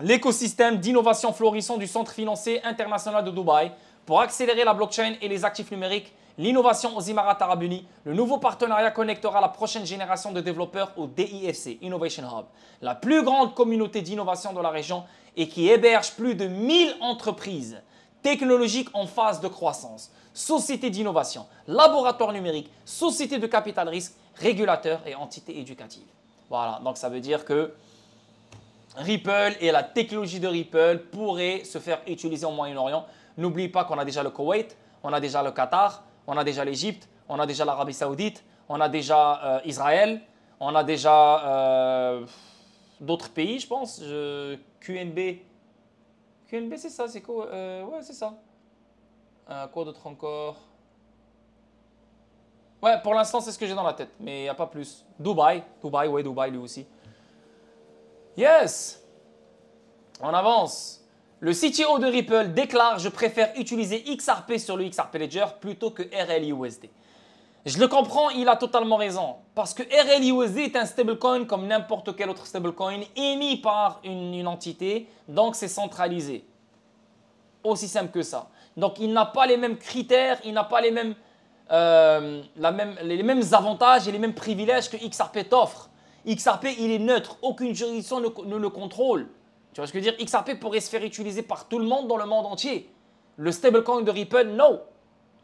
l'écosystème d'innovation florissant du Centre financier international de Dubaï, pour accélérer la blockchain et les actifs numériques, l'innovation aux Émirats arabes unis. Le nouveau partenariat connectera la prochaine génération de développeurs au DIFC Innovation Hub, la plus grande communauté d'innovation de la région et qui héberge plus de 1000 entreprises technologiques en phase de croissance, sociétés d'innovation, laboratoires numériques, sociétés de capital risque, régulateurs et entités éducatives. Voilà, donc ça veut dire que Ripple et la technologie de Ripple pourraient se faire utiliser au Moyen-Orient. N'oublie pas qu'on a déjà le Koweït, on a déjà le Qatar, on a déjà l'Égypte, on a déjà l'Arabie Saoudite, on a déjà Israël, on a déjà d'autres pays, je pense. QNB. QNB, c'est ça, c'est quoi? Ouais, c'est ça. Quoi d'autre encore? Ouais, pour l'instant, c'est ce que j'ai dans la tête, mais il n'y a pas plus. Dubaï, ouais, Dubaï lui aussi. Yes! On avance. Le CTO de Ripple déclare « Je préfère utiliser XRP sur le XRP Ledger plutôt que RLUSD ». Je le comprends, il a totalement raison. Parce que RLUSD est un stablecoin comme n'importe quel autre stablecoin émis par une entité, donc c'est centralisé. Aussi simple que ça. Donc il n'a pas les mêmes critères, il n'a pas les mêmes avantages et les mêmes privilèges que XRP t'offre. XRP, il est neutre, aucune juridiction ne le contrôle. Tu vois ce que je veux dire? XRP pourrait se faire utiliser par tout le monde dans le monde entier. Le stablecoin de Ripple, non.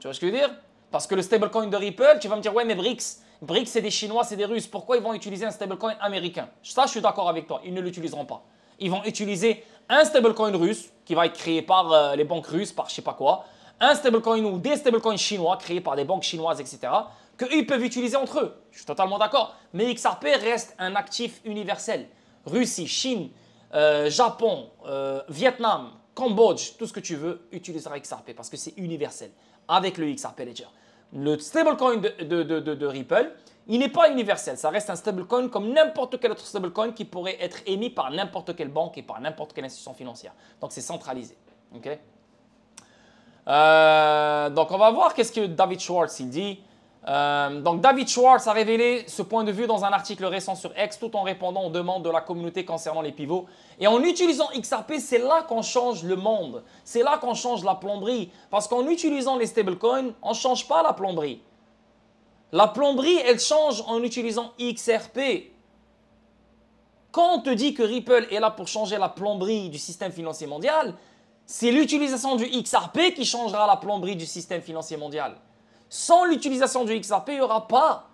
Tu vois ce que je veux dire? Parce que le stablecoin de Ripple, tu vas me dire, ouais, mais BRICS, c'est des Chinois, c'est des Russes. Pourquoi ils vont utiliser un stablecoin américain? Ça, je suis d'accord avec toi. Ils ne l'utiliseront pas. Ils vont utiliser un stablecoin russe qui va être créé par les banques russes, par je sais pas quoi. Un stablecoin ou des stablecoins chinois créés par des banques chinoises, etc. Qu'eux peuvent utiliser entre eux. Je suis totalement d'accord. Mais XRP reste un actif universel. Russie, Chine, Japon, Vietnam, Cambodge, tout ce que tu veux, utilisera XRP parce que c'est universel avec le XRP Ledger. Le stablecoin de Ripple, il n'est pas universel. Ça reste un stablecoin comme n'importe quel autre stablecoin qui pourrait être émis par n'importe quelle banque et par n'importe quelle institution financière. Donc, c'est centralisé. Okay? Donc, on va voir qu'est-ce que David Schwartz il dit. Donc, David Schwartz a révélé ce point de vue dans un article récent sur X tout en répondant aux demandes de la communauté concernant les pivots. Et en utilisant XRP, c'est là qu'on change le monde. C'est là qu'on change la plomberie. Parce qu'en utilisant les stablecoins, on ne change pas la plomberie. La plomberie, elle change en utilisant XRP. Quand on te dit que Ripple est là pour changer la plomberie du système financier mondial, c'est l'utilisation du XRP qui changera la plomberie du système financier mondial. Sans l'utilisation du XRP, il n'y aura pas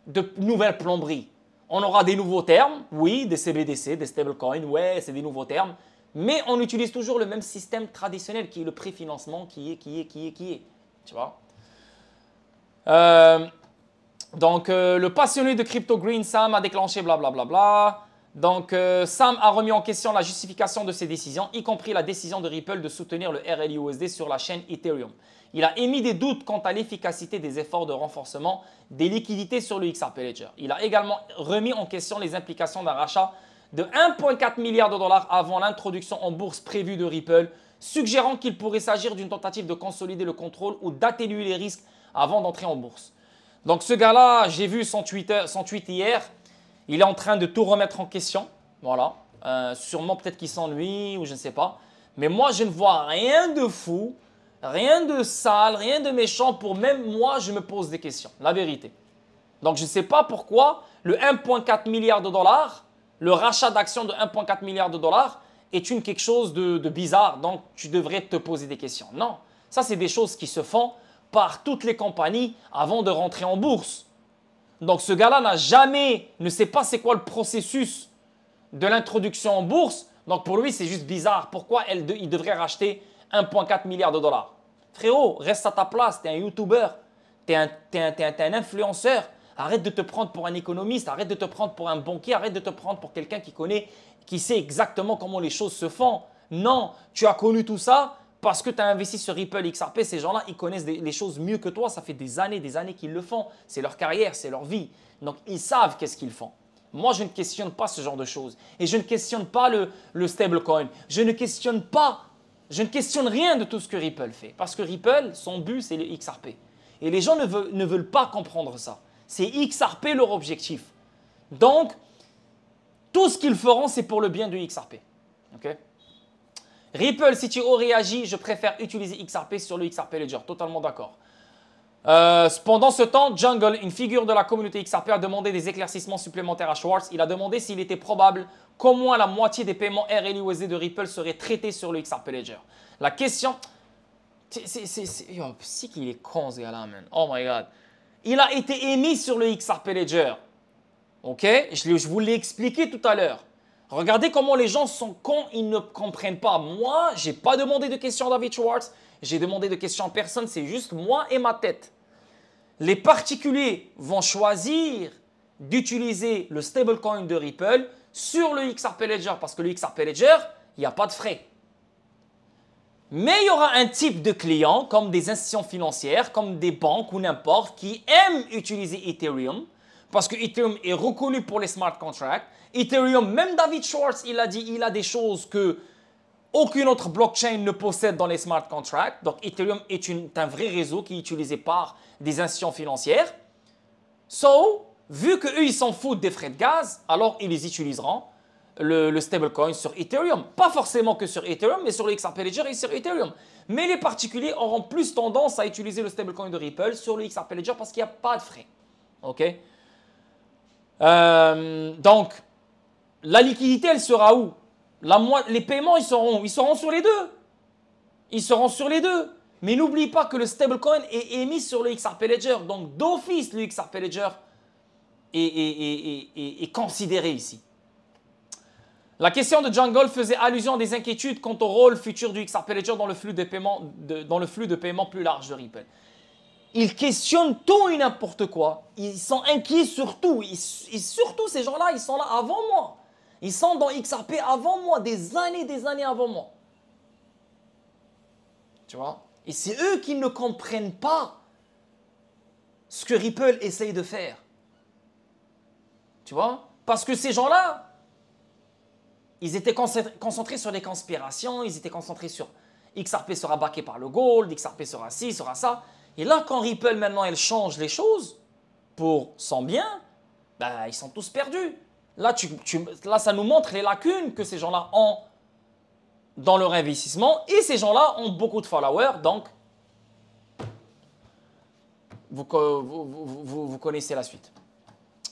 de nouvelles plomberies. On aura des nouveaux termes, oui, des CBDC, des stablecoins, ouais, c'est des nouveaux termes, mais on utilise toujours le même système traditionnel qui est le préfinancement, qui est. Tu vois? Donc, le passionné de Crypto Green, Sam, a déclenché blablabla. Donc, Sam a remis en question la justification de ses décisions, y compris la décision de Ripple de soutenir le RLUSD sur la chaîne Ethereum. Il a émis des doutes quant à l'efficacité des efforts de renforcement des liquidités sur le XRP Ledger. Il a également remis en question les implications d'un rachat de 1,4 milliard de dollars avant l'introduction en bourse prévue de Ripple, suggérant qu'il pourrait s'agir d'une tentative de consolider le contrôle ou d'atténuer les risques avant d'entrer en bourse. Donc ce gars-là, j'ai vu son tweet hier, il est en train de tout remettre en question. Voilà, sûrement peut-être qu'il s'ennuie ou je ne sais pas. Mais moi, je ne vois rien de fou. Rien de sale, rien de méchant pour même moi, je me pose des questions, la vérité. Donc, je ne sais pas pourquoi le 1,4 milliard de dollars Le rachat d'actions de 1,4 milliard de dollars est quelque chose de bizarre, donc tu devrais te poser des questions. Non, ça c'est des choses qui se font par toutes les compagnies avant de rentrer en bourse. Donc ce gars-là ne sait pas c'est quoi le processus de l'introduction en bourse. Donc pour lui, c'est juste bizarre. Pourquoi il devrait racheter 1,4 milliard de dollars? Frérot, reste à ta place, tu es un YouTuber, tu es un influenceur. Arrête de te prendre pour un économiste, arrête de te prendre pour un banquier, arrête de te prendre pour quelqu'un qui sait exactement comment les choses se font. Non, tu as connu tout ça parce que tu as investi sur Ripple, XRP. Ces gens-là, ils connaissent les choses mieux que toi. Ça fait des années qu'ils le font. C'est leur carrière, c'est leur vie. Donc, ils savent qu'est-ce qu'ils font. Moi, je ne questionne pas ce genre de choses. Et je ne questionne pas le stablecoin. Je ne questionne rien de tout ce que Ripple fait. Parce que Ripple, son but, c'est le XRP. Et les gens ne veulent pas comprendre ça. C'est XRP leur objectif. Donc, tout ce qu'ils feront, c'est pour le bien de XRP. Okay? Ripple CTO réagit, je préfère utiliser XRP sur le XRP Ledger. Totalement d'accord. Pendant ce temps, Jungle, une figure de la communauté XRP, a demandé des éclaircissements supplémentaires à Schwartz. Il a demandé s'il était probable qu'au moins la moitié des paiements RLUSD de Ripple seraient traités sur le XRP Ledger. La question... C'est qu'il est con ce gars-là, man. Oh my God. Il a été émis sur le XRP Ledger. Ok? Je vous l'ai expliqué tout à l'heure. Regardez comment les gens sont cons, ils ne comprennent pas. Moi, je n'ai pas demandé de questions à David Schwartz. J'ai demandé de questions à personne. C'est juste moi et ma tête. Les particuliers vont choisir d'utiliser le stablecoin de Ripple sur le XRP Ledger parce que le XRP Ledger, il n'y a pas de frais. Mais il y aura un type de client comme des institutions financières, comme des banques ou n'importe qui aiment utiliser Ethereum parce que Ethereum est reconnu pour les smart contracts. Ethereum, même David Schwartz, il a dit il a des choses que aucune autre blockchain ne possède dans les smart contracts. Donc Ethereum est un vrai réseau qui est utilisé par des institutions financières. So, vu qu'eux, ils s'en foutent des frais de gaz, alors ils les utiliseront le stablecoin sur Ethereum. Pas forcément que sur Ethereum, mais sur le XRP Ledger et sur Ethereum. Mais les particuliers auront plus tendance à utiliser le stablecoin de Ripple sur le XRP Ledger parce qu'il n'y a pas de frais. OK? Donc, la liquidité, elle sera où? Les paiements, ils seront où? Ils seront sur les deux. Ils seront sur les deux. Mais n'oublie pas que le stablecoin est émis sur le XRP Ledger. Donc, d'office, le XRP Ledger est considéré ici. La question de Jungle faisait allusion à des inquiétudes quant au rôle futur du XRP Ledger dans le flux de paiement plus large de Ripple. Ils questionnent tout et n'importe quoi. Ils sont inquiets sur tout. Et surtout, ces gens-là, ils sont là avant moi. Ils sont dans XRP avant moi, des années avant moi. Tu vois? Et c'est eux qui ne comprennent pas ce que Ripple essaye de faire. Tu vois? Parce que ces gens-là, ils étaient concentrés sur les conspirations, ils étaient concentrés sur XRP sera backé par le gold, XRP sera ci, sera ça. Et là, quand Ripple, maintenant, elle change les choses pour son bien, ben, ils sont tous perdus. Là, là, ça nous montre les lacunes que ces gens-là ont dans leur investissement. Et ces gens-là ont beaucoup de followers, donc vous connaissez la suite.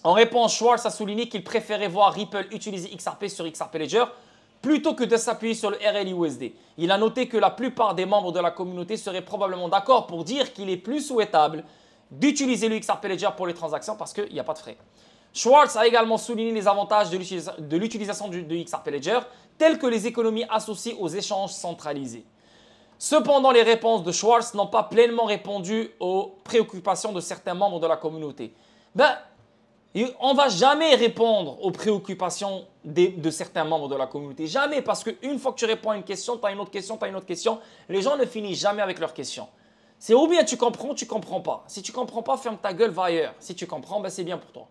En réponse, Schwartz a souligné qu'il préférait voir Ripple utiliser XRP sur XRP Ledger plutôt que de s'appuyer sur le RLUSD. Il a noté que la plupart des membres de la communauté seraient probablement d'accord pour dire qu'il est plus souhaitable d'utiliser le XRP Ledger pour les transactions parce qu'il n'y a pas de frais. Schwartz a également souligné les avantages de l'utilisation de XRP Ledger, tels que les économies associées aux échanges centralisés. Cependant, les réponses de Schwartz n'ont pas pleinement répondu aux préoccupations de certains membres de la communauté. On ne va jamais répondre aux préoccupations de certains membres de la communauté. Jamais, parce qu'une fois que tu réponds à une question, tu as une autre question, tu as une autre question. Les gens ne finissent jamais avec leurs questions. C'est ou bien tu comprends, tu ne comprends pas. Si tu ne comprends pas, ferme ta gueule, va ailleurs. Si tu comprends, ben c'est bien pour toi.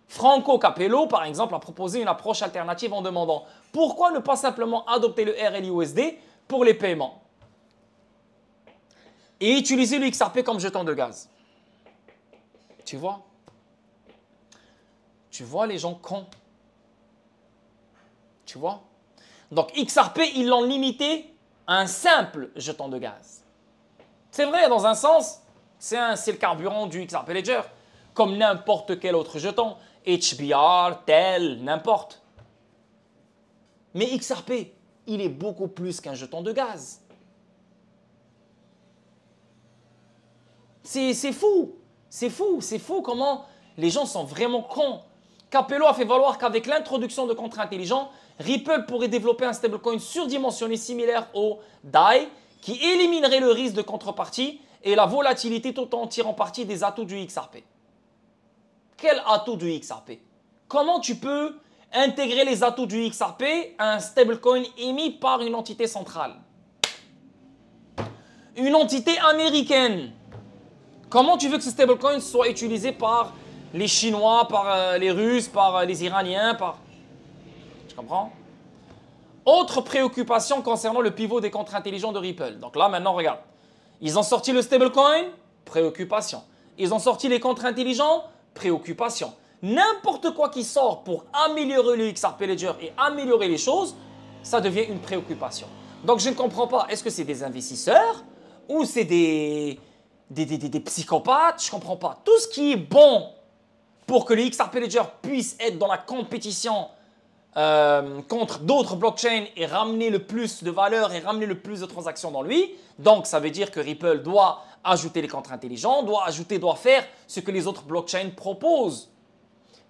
Franco Capello, par exemple, a proposé une approche alternative en demandant pourquoi ne pas simplement adopter le RLUSD pour les paiements et utiliser le XRP comme jeton de gaz. Tu vois? Tu vois les gens cons. Tu vois? Donc XRP, ils l'ont limité à un simple jeton de gaz. C'est vrai, dans un sens, c'est le carburant du XRP Ledger, comme n'importe quel autre jeton. HBR, TEL, n'importe. Mais XRP, il est beaucoup plus qu'un jeton de gaz. C'est fou. C'est fou. C'est fou comment les gens sont vraiment cons. Capello a fait valoir qu'avec l'introduction de contrats intelligents, Ripple pourrait développer un stablecoin surdimensionné similaire au DAI qui éliminerait le risque de contrepartie et la volatilité tout en tirant parti des atouts du XRP. Quel atout du XRP? Comment tu peux intégrer les atouts du XRP à un stablecoin émis par une entité centrale? Une entité américaine. Comment tu veux que ce stablecoin soit utilisé par les Chinois, par les Russes, par les Iraniens, par... Tu comprends? Autre préoccupation concernant le pivot des contrats intelligents de Ripple. Donc là, maintenant, regarde. Ils ont sorti le stablecoin, préoccupation. Ils ont sorti les contrats intelligents, préoccupation. N'importe quoi qui sort pour améliorer le XRP Ledger et améliorer les choses, ça devient une préoccupation. Donc je ne comprends pas, est-ce que c'est des investisseurs ou c'est des psychopathes? Je ne comprends pas. Tout ce qui est bon pour que le XRP Ledger puisse être dans la compétition contre d'autres blockchains et ramener le plus de valeur et ramener le plus de transactions dans lui. Donc, ça veut dire que Ripple doit ajouter les contrats intelligents, doit faire ce que les autres blockchains proposent,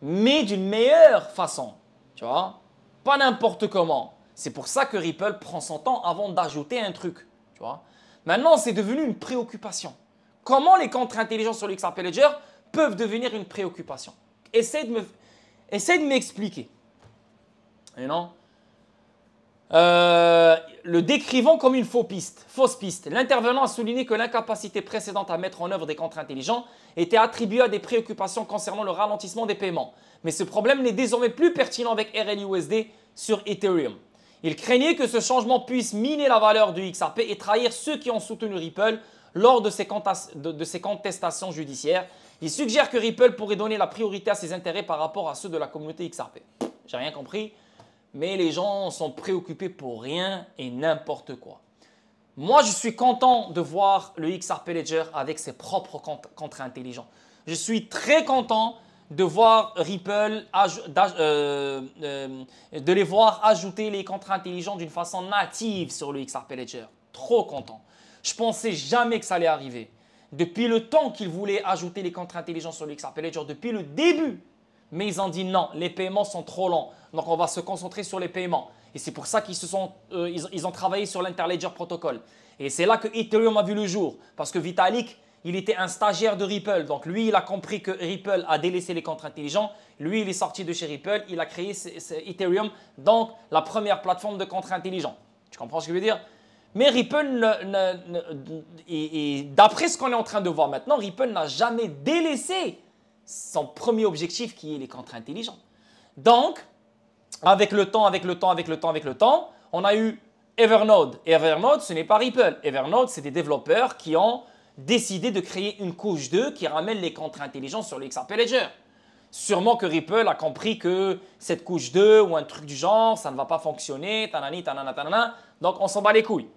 mais d'une meilleure façon, tu vois, pas n'importe comment. C'est pour ça que Ripple prend son temps avant d'ajouter un truc, tu vois. Maintenant, c'est devenu une préoccupation. Comment les contrats intelligents sur le XRP Ledger peuvent devenir une préoccupation? Essaye de m'expliquer. Et non. Le décrivant comme une fausse piste. L'intervenant a souligné que l'incapacité précédente à mettre en œuvre des contrats intelligents était attribuée à des préoccupations concernant le ralentissement des paiements. Mais ce problème n'est désormais plus pertinent avec RLUSD sur Ethereum. Il craignait que ce changement puisse miner la valeur du XRP et trahir ceux qui ont soutenu Ripple lors de ces contestations judiciaires. Il suggère que Ripple pourrait donner la priorité à ses intérêts par rapport à ceux de la communauté XRP. J'ai rien compris. Mais les gens sont préoccupés pour rien et n'importe quoi. Moi, je suis content de voir le XRP Ledger avec ses propres contrats intelligents. Je suis très content de voir Ripple, de les voir ajouter les contrats intelligents d'une façon native sur le XRP Ledger. Trop content. Je pensais jamais que ça allait arriver. Depuis le temps qu'ils voulaient ajouter les contrats intelligents sur le XRP Ledger, depuis le début. Mais ils ont dit non, les paiements sont trop lents. Donc, on va se concentrer sur les paiements. Et c'est pour ça qu'ils ont travaillé sur l'Interledger Protocol. Et c'est là que Ethereum a vu le jour. Parce que Vitalik, il était un stagiaire de Ripple. Donc, lui, il a compris que Ripple a délaissé les contrats intelligents. Lui, il est sorti de chez Ripple. Il a créé Ethereum, donc la première plateforme de contrats intelligents. Tu comprends ce que je veux dire? Mais Ripple, d'après ce qu'on est en train de voir maintenant, Ripple n'a jamais délaissé son premier objectif qui est les contrats intelligents. Donc, avec le temps, on a eu Evernode. Et Evernode, ce n'est pas Ripple. Evernode, c'est des développeurs qui ont décidé de créer une couche 2 qui ramène les contrats intelligents sur le XRP Ledger. Sûrement que Ripple a compris que cette couche 2 ou un truc du genre, ça ne va pas fonctionner, tanani, tanana, tanana. Donc, on s'en bat les couilles.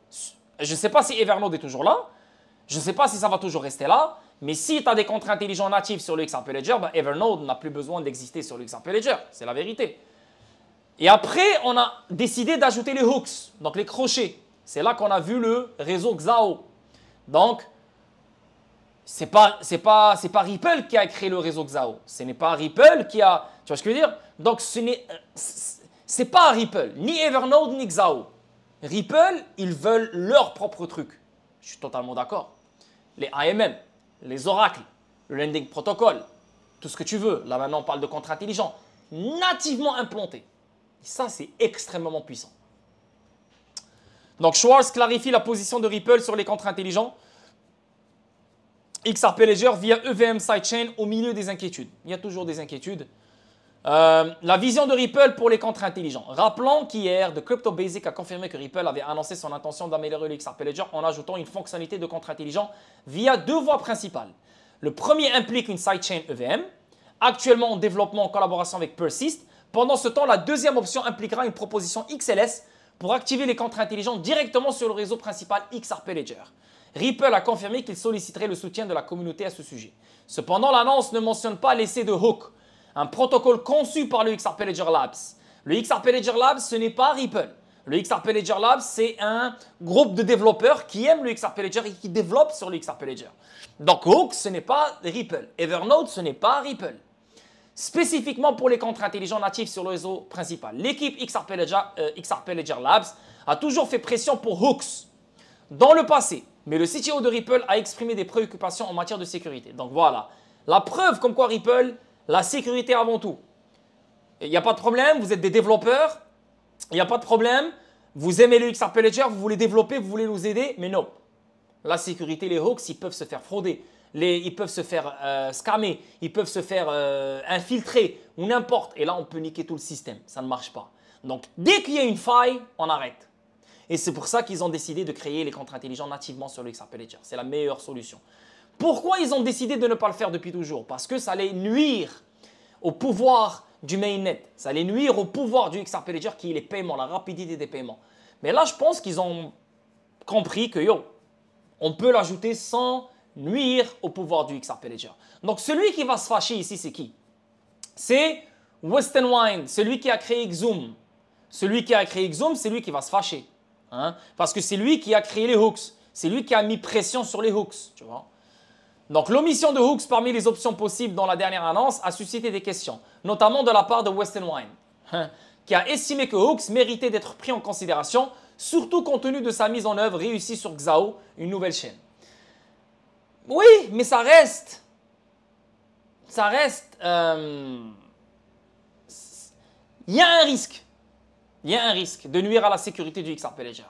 Je ne sais pas si Evernode est toujours là. Je ne sais pas si ça va toujours rester là. Mais si tu as des contrats intelligents natifs sur le XRP Ledger, ben Evernode n'a plus besoin d'exister sur le XRP Ledger. C'est la vérité. Et après, on a décidé d'ajouter les hooks, donc les crochets. C'est là qu'on a vu le réseau XAO. Donc, ce n'est pas Ripple qui a créé le réseau XAO. Ce n'est pas Ripple qui a... Tu vois ce que je veux dire? Donc, ce n'est pas Ripple, ni Evernode, ni XAO. Ripple, ils veulent leur propre truc. Je suis totalement d'accord. Les AMM, les oracles, le lending protocol, tout ce que tu veux. Là, maintenant, on parle de contrats intelligents nativement implantés. Et ça, c'est extrêmement puissant. Donc, Schwartz clarifie la position de Ripple sur les contrats intelligents. XRP Ledger via EVM Sidechain au milieu des inquiétudes. Il y a toujours des inquiétudes. La vision de Ripple pour les contrats intelligents. Rappelons qu'hier, The Crypto Basic a confirmé que Ripple avait annoncé son intention d'améliorer le XRP Ledger en ajoutant une fonctionnalité de contrat intelligent via deux voies principales. Le premier implique une sidechain EVM, actuellement en développement en collaboration avec Persist. Pendant ce temps, la deuxième option impliquera une proposition XLS pour activer les contrats intelligents directement sur le réseau principal XRP Ledger. Ripple a confirmé qu'il solliciterait le soutien de la communauté à ce sujet. Cependant, l'annonce ne mentionne pas l'essai de Hook, un protocole conçu par le XRP Ledger Labs. Le XRP Ledger Labs, ce n'est pas Ripple. Le XRP Ledger Labs, c'est un groupe de développeurs qui aiment le XRP Ledger et qui développent sur le XRP Ledger. Donc Hook, ce n'est pas Ripple. Evernote, ce n'est pas Ripple. Spécifiquement pour les contrats intelligents natifs sur le réseau principal, l'équipe XRP Ledger Labs a toujours fait pression pour Hooks dans le passé. Mais le CTO de Ripple a exprimé des préoccupations en matière de sécurité. Donc voilà, la preuve comme quoi Ripple, la sécurité avant tout. Il n'y a pas de problème, vous êtes des développeurs, il n'y a pas de problème, vous aimez le XRP Ledger, vous voulez développer, vous voulez nous aider, mais non. La sécurité, les hoax, ils peuvent se faire frauder, ils peuvent se faire scammer, ils peuvent se faire infiltrer ou n'importe. Et là, on peut niquer tout le système, ça ne marche pas. Donc, dès qu'il y a une faille, on arrête. Et c'est pour ça qu'ils ont décidé de créer les contrats intelligents nativement sur le XRP Ledger. C'est la meilleure solution. Pourquoi ils ont décidé de ne pas le faire depuis toujours? Parce que ça allait nuire au pouvoir du mainnet. Ça allait nuire au pouvoir du XRP Ledger qui est les paiements, la rapidité des paiements. Mais là, je pense qu'ils ont compris que on peut l'ajouter sans nuire au pouvoir du XRP Ledger. Donc, celui qui va se fâcher ici, c'est qui? C'est Weston Wine, celui qui a créé Xoom. Celui qui a créé Xoom, c'est lui qui va se fâcher. Hein? Parce que c'est lui qui a créé les hooks. C'est lui qui a mis pression sur les hooks. Tu vois? Donc, l'omission de hooks parmi les options possibles dans la dernière annonce a suscité des questions, notamment de la part de Weston Wine, qui a estimé que hooks méritait d'être pris en considération, surtout compte tenu de sa mise en œuvre réussie sur Xao, une nouvelle chaîne. Oui, mais ça reste. Il y a un risque. Il y a un risque de nuire à la sécurité du XRP Ledger.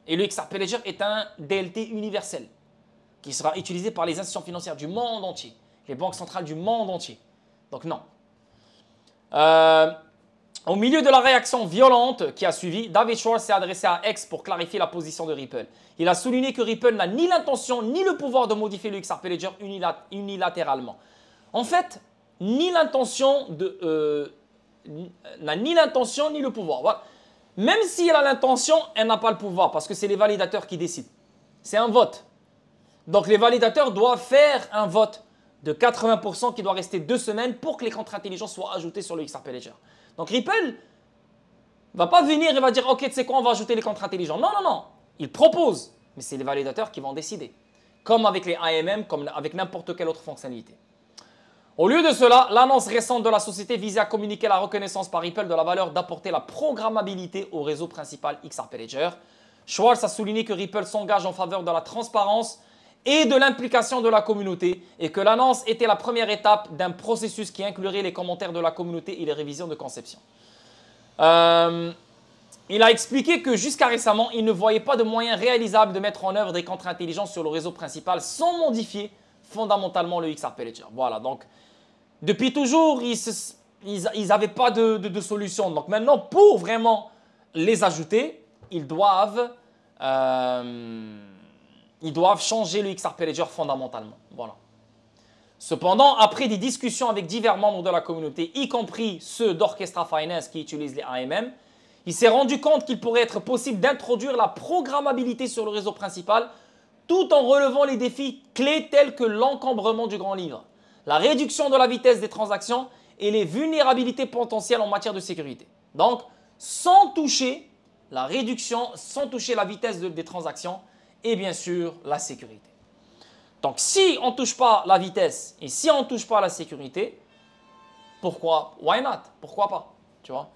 Et le XRP Ledger est un DLT universel qui sera utilisé par les institutions financières du monde entier, les banques centrales du monde entier. Donc non. Au milieu de la réaction violente qui a suivi, David Schwartz s'est adressé à X pour clarifier la position de Ripple. Il a souligné que Ripple n'a ni l'intention ni le pouvoir de modifier le XRP Ledger unilatéralement. En fait, ni l'intention n'a ni l'intention ni le pouvoir. Voilà. Même si elle a l'intention, elle n'a pas le pouvoir parce que c'est les validateurs qui décident. C'est un vote. Donc les validateurs doivent faire un vote de 80% qui doit rester 2 semaines pour que les contrats intelligents soient ajoutés sur le XRP Ledger. Donc Ripple ne va pas venir et va dire « Ok, tu sais quoi, on va ajouter les contrats intelligents ». Non, non, non. Il propose, mais c'est les validateurs qui vont décider. Comme avec les AMM, comme avec n'importe quelle autre fonctionnalité. Au lieu de cela, l'annonce récente de la société visait à communiquer la reconnaissance par Ripple de la valeur d'apporter la programmabilité au réseau principal XRP Ledger. Schwartz a souligné que Ripple s'engage en faveur de la transparence et de l'implication de la communauté et que l'annonce était la première étape d'un processus qui inclurait les commentaires de la communauté et les révisions de conception. Il a expliqué que jusqu'à récemment, il ne voyait pas de moyen réalisable de mettre en œuvre des contrats intelligents sur le réseau principal sans modifier fondamentalement le XRP Ledger. Voilà, donc depuis toujours, ils n'avaient pas de solution. Donc maintenant, pour vraiment les ajouter, ils doivent changer le XRP Ledger fondamentalement. Voilà. Cependant, après des discussions avec divers membres de la communauté, y compris ceux d'Orchestra Finance qui utilisent les AMM, il s'est rendu compte qu'il pourrait être possible d'introduire la programmabilité sur le réseau principal tout en relevant les défis clés tels que l'encombrement du grand livre, la réduction de la vitesse des transactions et les vulnérabilités potentielles en matière de sécurité. Donc, sans toucher la réduction, sans toucher la vitesse des transactions et bien sûr la sécurité. Donc, si on ne touche pas la vitesse et si on ne touche pas la sécurité, pourquoi? Why not? Pourquoi pas? Tu vois?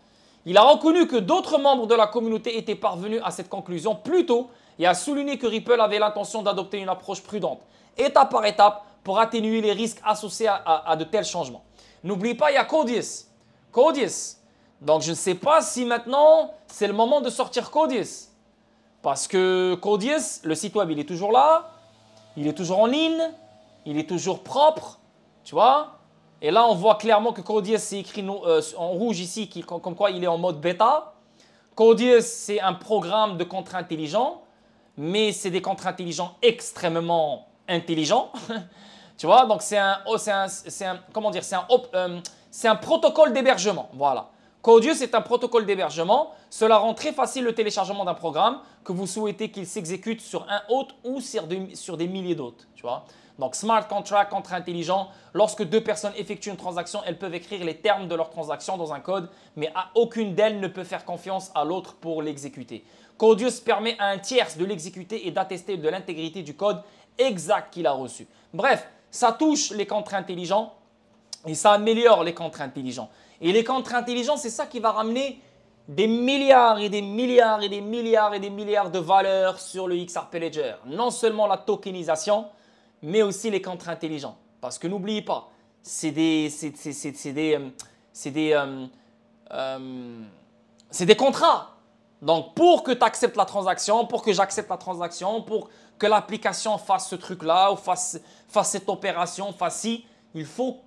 Il a reconnu que d'autres membres de la communauté étaient parvenus à cette conclusion plus tôt et a souligné que Ripple avait l'intention d'adopter une approche prudente, étape par étape, pour atténuer les risques associés à de tels changements. N'oublie pas, il y a Codius. Codius. Donc, je ne sais pas si maintenant, c'est le moment de sortir Codius. Parce que Codius, le site web, il est toujours là. Il est toujours en ligne. Il est toujours propre. Tu vois? Et là, on voit clairement que Codius, c'est écrit en rouge ici, comme quoi il est en mode bêta. Codius, c'est un programme de contrats intelligents. Mais c'est des contrats intelligents extrêmement intelligents. Tu vois, donc c'est un protocole d'hébergement. Voilà. Codius est un protocole d'hébergement. Cela rend très facile le téléchargement d'un programme que vous souhaitez qu'il s'exécute sur un hôte ou sur des milliers d'hôtes. Tu vois? Donc, smart contract, contrat intelligent. Lorsque deux personnes effectuent une transaction, elles peuvent écrire les termes de leur transaction dans un code, mais aucune d'elles ne peut faire confiance à l'autre pour l'exécuter. Codius permet à un tierce de l'exécuter et d'attester de l'intégrité du code exact qu'il a reçu. Bref, ça touche les contrats intelligents et ça améliore les contrats intelligents. Et les contrats intelligents, c'est ça qui va ramener des milliards et des milliards et des milliards et des milliards de valeurs sur le XRP Ledger. Non seulement la tokenisation, mais aussi les contrats intelligents. Parce que n'oubliez pas, c'est des contrats. Donc, pour que tu acceptes la transaction, pour que j'accepte la transaction, pour que l'application fasse ce truc-là ou fasse cette opération, fasse ci, il faut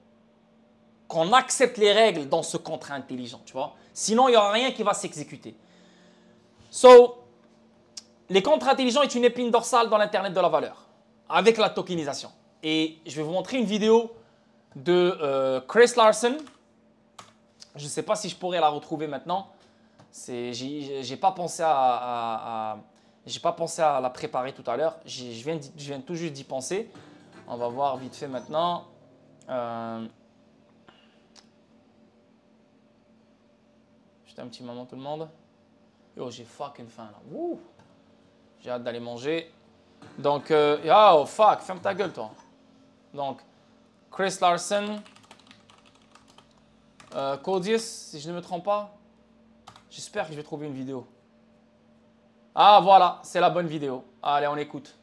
qu'on accepte les règles dans ce contrat intelligent, tu vois. Sinon, il n'y aura rien qui va s'exécuter. Les contrats intelligents est une épine dorsale dans l'Internet de la valeur, avec la tokenisation. Et je vais vous montrer une vidéo de Chris Larsen. Je ne sais pas si je pourrais la retrouver maintenant. J'ai pas pensé à la préparer tout à l'heure. Je viens tout juste d'y penser. On va voir vite fait maintenant. Juste un petit moment tout le monde. Yo, j'ai fucking faim là. Wouh. J'ai hâte d'aller manger. Donc, oh fuck, ferme ta gueule toi. Donc, Chris Larsen, Codius, si je ne me trompe pas. J'espère que je vais trouver une vidéo. Ah voilà, c'est la bonne vidéo. Allez, on écoute.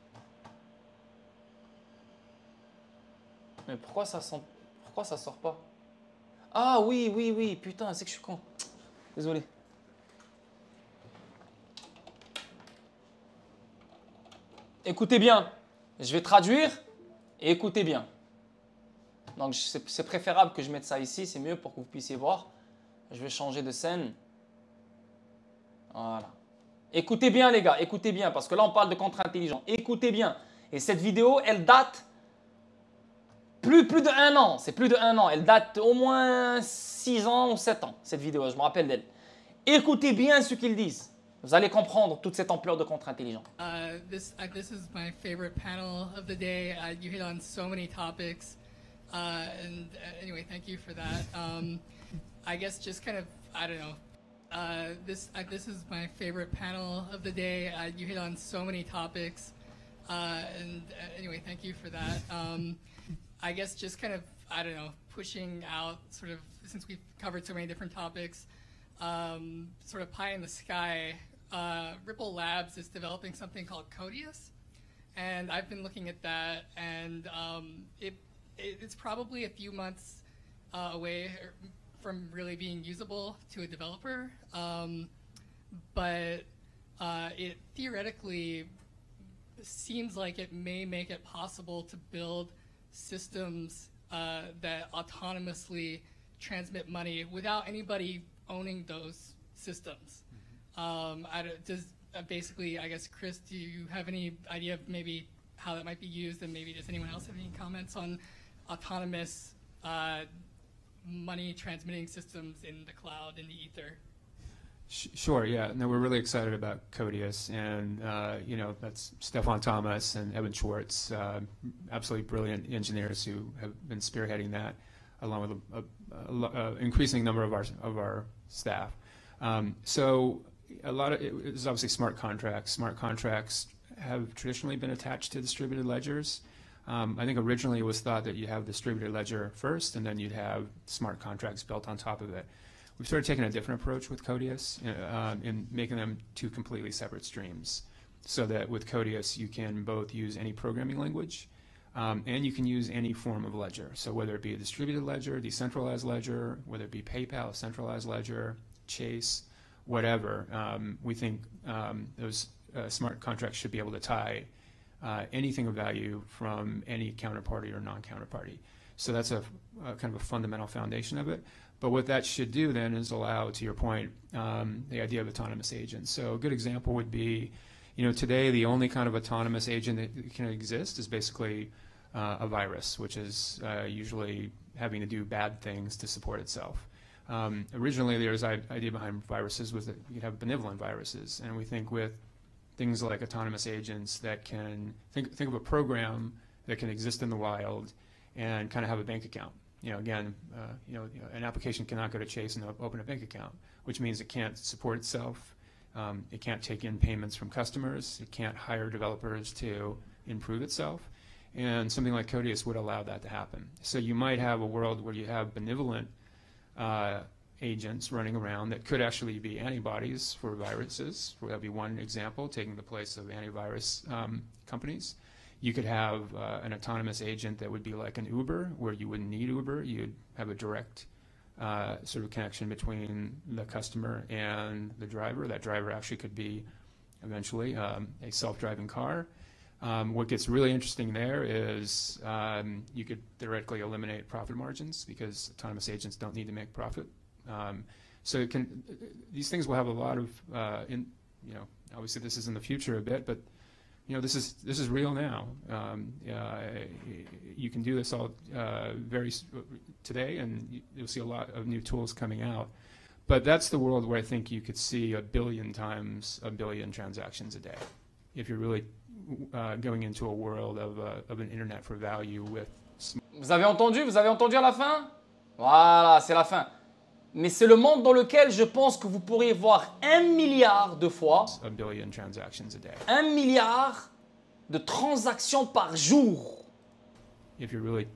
Mais pourquoi ça sort pas? Ah oui, putain, c'est que je suis con. Désolé. Écoutez bien. Je vais traduire et écoutez bien. Donc, c'est préférable que je mette ça ici. C'est mieux pour que vous puissiez voir. Je vais changer de scène. Voilà. Écoutez bien les gars, écoutez bien, parce que là on parle de contrat intelligent. Écoutez bien. Et cette vidéo, elle date plus de 1 an. C'est plus de 1 an. Elle date au moins 6 ans ou 7 ans, cette vidéo. Je me rappelle d'elle. Écoutez bien ce qu'ils disent. Vous allez comprendre toute cette ampleur de contrat intelligent. This is my favorite panel of the day. You hit on so many topics. Anyway, thank you for that. I guess just kind of, I don't know. This is my favorite panel of the day. You hit on so many topics. Anyway, thank you for that. I guess just kind of, I don't know, pushing out sort of, since we've covered so many different topics, sort of pie in the sky, Ripple Labs is developing something called Codius. And I've been looking at that, and it's probably a few months away from really being usable to a developer, but it theoretically seems like it may make it possible to build systems that autonomously transmit money without anybody owning those systems. Basically, I guess, Chris, do you have any idea of maybe how that might be used, and maybe does anyone else have any comments on autonomous money transmitting systems in the cloud, in the ether? Sure, yeah. No, we're really excited about Codius, and you know, that's Stefan Thomas and Evan Schwartz, absolutely brilliant engineers who have been spearheading that, along with an increasing number of our staff. So a lot of it is obviously smart contracts. Smart contracts have traditionally been attached to distributed ledgers. I think originally it was thought that you'd have distributed ledger first, and then you'd have smart contracts built on top of it. We've started taking a different approach with Codius in making them two completely separate streams, so that with Codius you can both use any programming language and you can use any form of ledger. So whether it be a distributed ledger, decentralized ledger, whether it be PayPal, centralized ledger, Chase, whatever, we think those smart contracts should be able to tie anything of value from any counterparty or non-counterparty. So that's a kind of a fundamental foundation of it. But what that should do then is allow, to your point, the idea of autonomous agents. So a good example would be, you know, today the only kind of autonomous agent that can exist is basically a virus, which is usually having to do bad things to support itself. Originally, the idea behind viruses was that you could have benevolent viruses, and we think with things like autonomous agents that can think of a program that can exist in the wild and kind of have a bank account. Again, an application cannot go to Chase and open a bank account, which means it can't support itself. It can't take in payments from customers. It can't hire developers to improve itself. And something like Codius would allow that to happen. So you might have a world where you have benevolent agents running around that could actually be antibodies for viruses. That would be one example, taking the place of antivirus companies. You could have an autonomous agent that would be like an Uber, where you wouldn't need Uber. You'd have a direct sort of connection between the customer and the driver. That driver actually could be eventually a self-driving car. What gets really interesting there is you could theoretically eliminate profit margins because autonomous agents don't need to make profit. So these things will have a lot of, obviously this is in the future a bit, but this is real now. You can do this all today, and you'll see a lot of new tools coming out. But that's the world where I think you could see 1 billion times 1 billion transactions a day, if you're really going into a world of an internet for value with. Vous avez entendu à la fin? Voilà, c'est la fin. Mais c'est le monde dans lequel je pense que vous pourriez voir 1 milliard de fois, 1 billion transactions a day. 1 milliard de transactions par jour. If you're really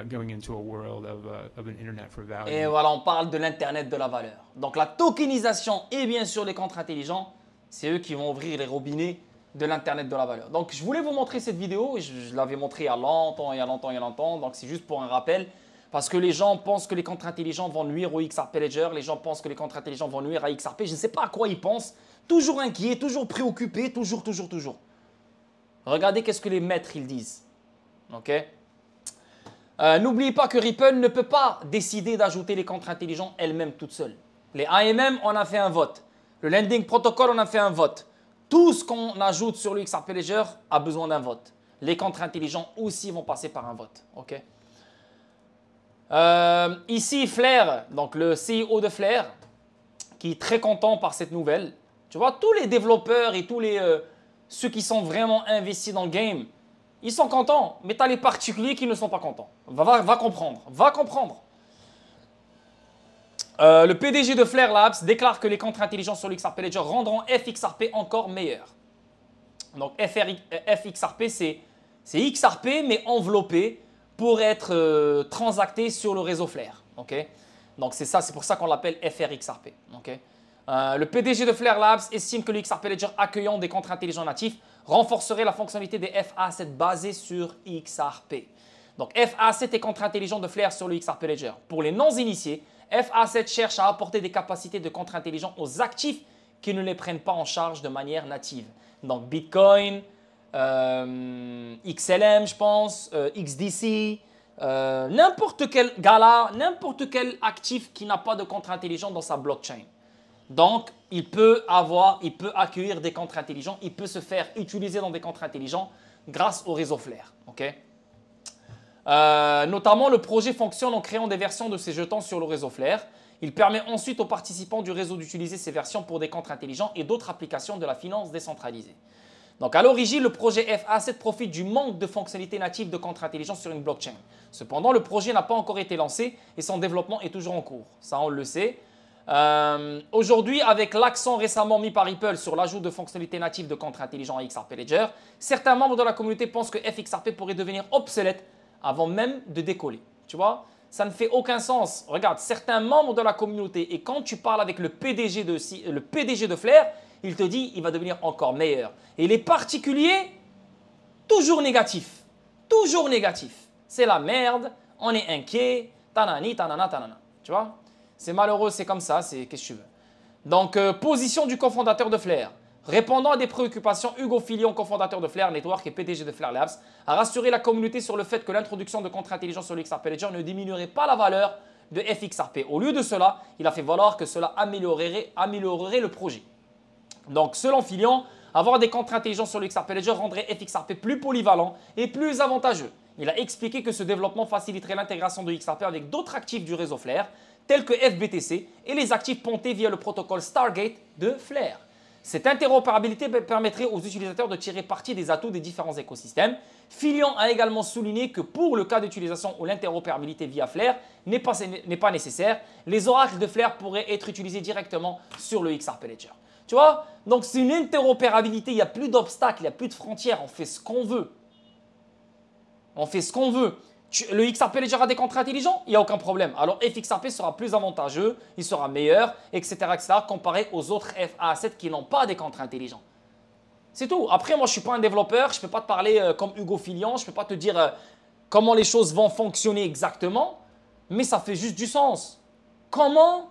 going into a world of an internet for value. Et voilà, on parle de l'internet de la valeur. Donc la tokenisation et bien sûr les contrats intelligents, c'est eux qui vont ouvrir les robinets de l'internet de la valeur. Donc je voulais vous montrer cette vidéo, je l'avais montrée il y a longtemps, donc c'est juste pour un rappel. Parce que les gens pensent que les contrats intelligents vont nuire au XRP Ledger, les gens pensent que les contrats intelligents vont nuire à XRP, je ne sais pas à quoi ils pensent, toujours inquiets, toujours préoccupés, toujours. Regardez qu'est-ce que les maîtres ils disent. Ok. N'oubliez pas que Ripple ne peut pas décider d'ajouter les contrats intelligents elle-même toute seule. Les AMM, on a fait un vote. Le Lending Protocol, on a fait un vote. Tout ce qu'on ajoute sur le XRP Ledger a besoin d'un vote. Les contrats intelligents aussi vont passer par un vote. Ok. Ici, Flare, donc le CEO de Flare, qui est très content par cette nouvelle. Tu vois, tous les développeurs et tous ceux qui sont vraiment investis dans le game, ils sont contents. Mais tu as les particuliers qui ne sont pas contents. Va comprendre. Le PDG de Flare Labs déclare que les contrats intelligents sur l'XRP Ledger rendront FXRP encore meilleur. Donc FXRP, c'est XRP mais enveloppé pour être transacté sur le réseau Flare. Okay? Donc c'est pour ça qu'on l'appelle FRXRP. Okay? Le PDG de Flare Labs estime que le XRP Ledger accueillant des contrats intelligents natifs renforcerait la fonctionnalité des FA7 basés sur XRP. Donc FA7 est contrat intelligent de Flare sur le XRP Ledger. Pour les non-initiés, FA7 cherche à apporter des capacités de contrats intelligents aux actifs qui ne les prennent pas en charge de manière native. Donc Bitcoin, XLM, je pense, XDC, n'importe quel Gala, n'importe quel actif qui n'a pas de contrat intelligent dans sa blockchain. Donc, il peut accueillir des contrats intelligents, il peut se faire utiliser dans des contrats intelligents grâce au réseau Flare. Okay? Notamment, le projet fonctionne en créant des versions de ces jetons sur le réseau Flare. Il permet ensuite aux participants du réseau d'utiliser ces versions pour des contrats intelligents et d'autres applications de la finance décentralisée. Donc, à l'origine, le projet FA7 profite du manque de fonctionnalités natives de contrats intelligents sur une blockchain. Cependant, le projet n'a pas encore été lancé et son développement est toujours en cours. Ça, on le sait. Aujourd'hui, avec l'accent récemment mis par Ripple sur l'ajout de fonctionnalités natives de contrats intelligents à XRP Ledger, certains membres de la communauté pensent que FXRP pourrait devenir obsolète avant même de décoller. Tu vois, ça ne fait aucun sens. Regarde, certains membres de la communauté, et quand tu parles avec le PDG de Flare, il te dit qu'il va devenir encore meilleur. Et les particuliers, toujours négatifs. Toujours négatifs. C'est la merde, on est inquiet, tanani, tanana, tanana. Tu vois? C'est malheureux, c'est comme ça, c'est qu'est-ce que tu veux. Donc, position du cofondateur de Flare. Répondant à des préoccupations, Hugo Filion, cofondateur de Flare Network et PDG de Flare Labs, a rassuré la communauté sur le fait que l'introduction de contrats intelligents sur le XRP Ledger ne diminuerait pas la valeur de FXRP. Au lieu de cela, il a fait valoir que cela améliorerait le projet. Donc, selon Filion, avoir des contrats intelligents sur le XRP Ledger rendrait FXRP plus polyvalent et plus avantageux. Il a expliqué que ce développement faciliterait l'intégration de XRP avec d'autres actifs du réseau Flare, tels que FBTC et les actifs pontés via le protocole Stargate de Flare. Cette interopérabilité permettrait aux utilisateurs de tirer parti des atouts des différents écosystèmes. Filion a également souligné que pour le cas d'utilisation où l'interopérabilité via Flare n'est pas nécessaire, les oracles de Flare pourraient être utilisés directement sur le XRP Ledger. Tu vois? Donc c'est une interopérabilité, il n'y a plus d'obstacles, il n'y a plus de frontières, on fait ce qu'on veut. On fait ce qu'on veut. Le XRP Ledger a des contrats intelligents, il n'y a aucun problème. Alors FXRP sera plus avantageux, il sera meilleur, etc. comparé aux autres FA7 qui n'ont pas des contrats intelligents. C'est tout. Après, moi, je ne suis pas un développeur, je ne peux pas te parler comme Hugo Filion, je ne peux pas te dire comment les choses vont fonctionner exactement, mais ça fait juste du sens. Comment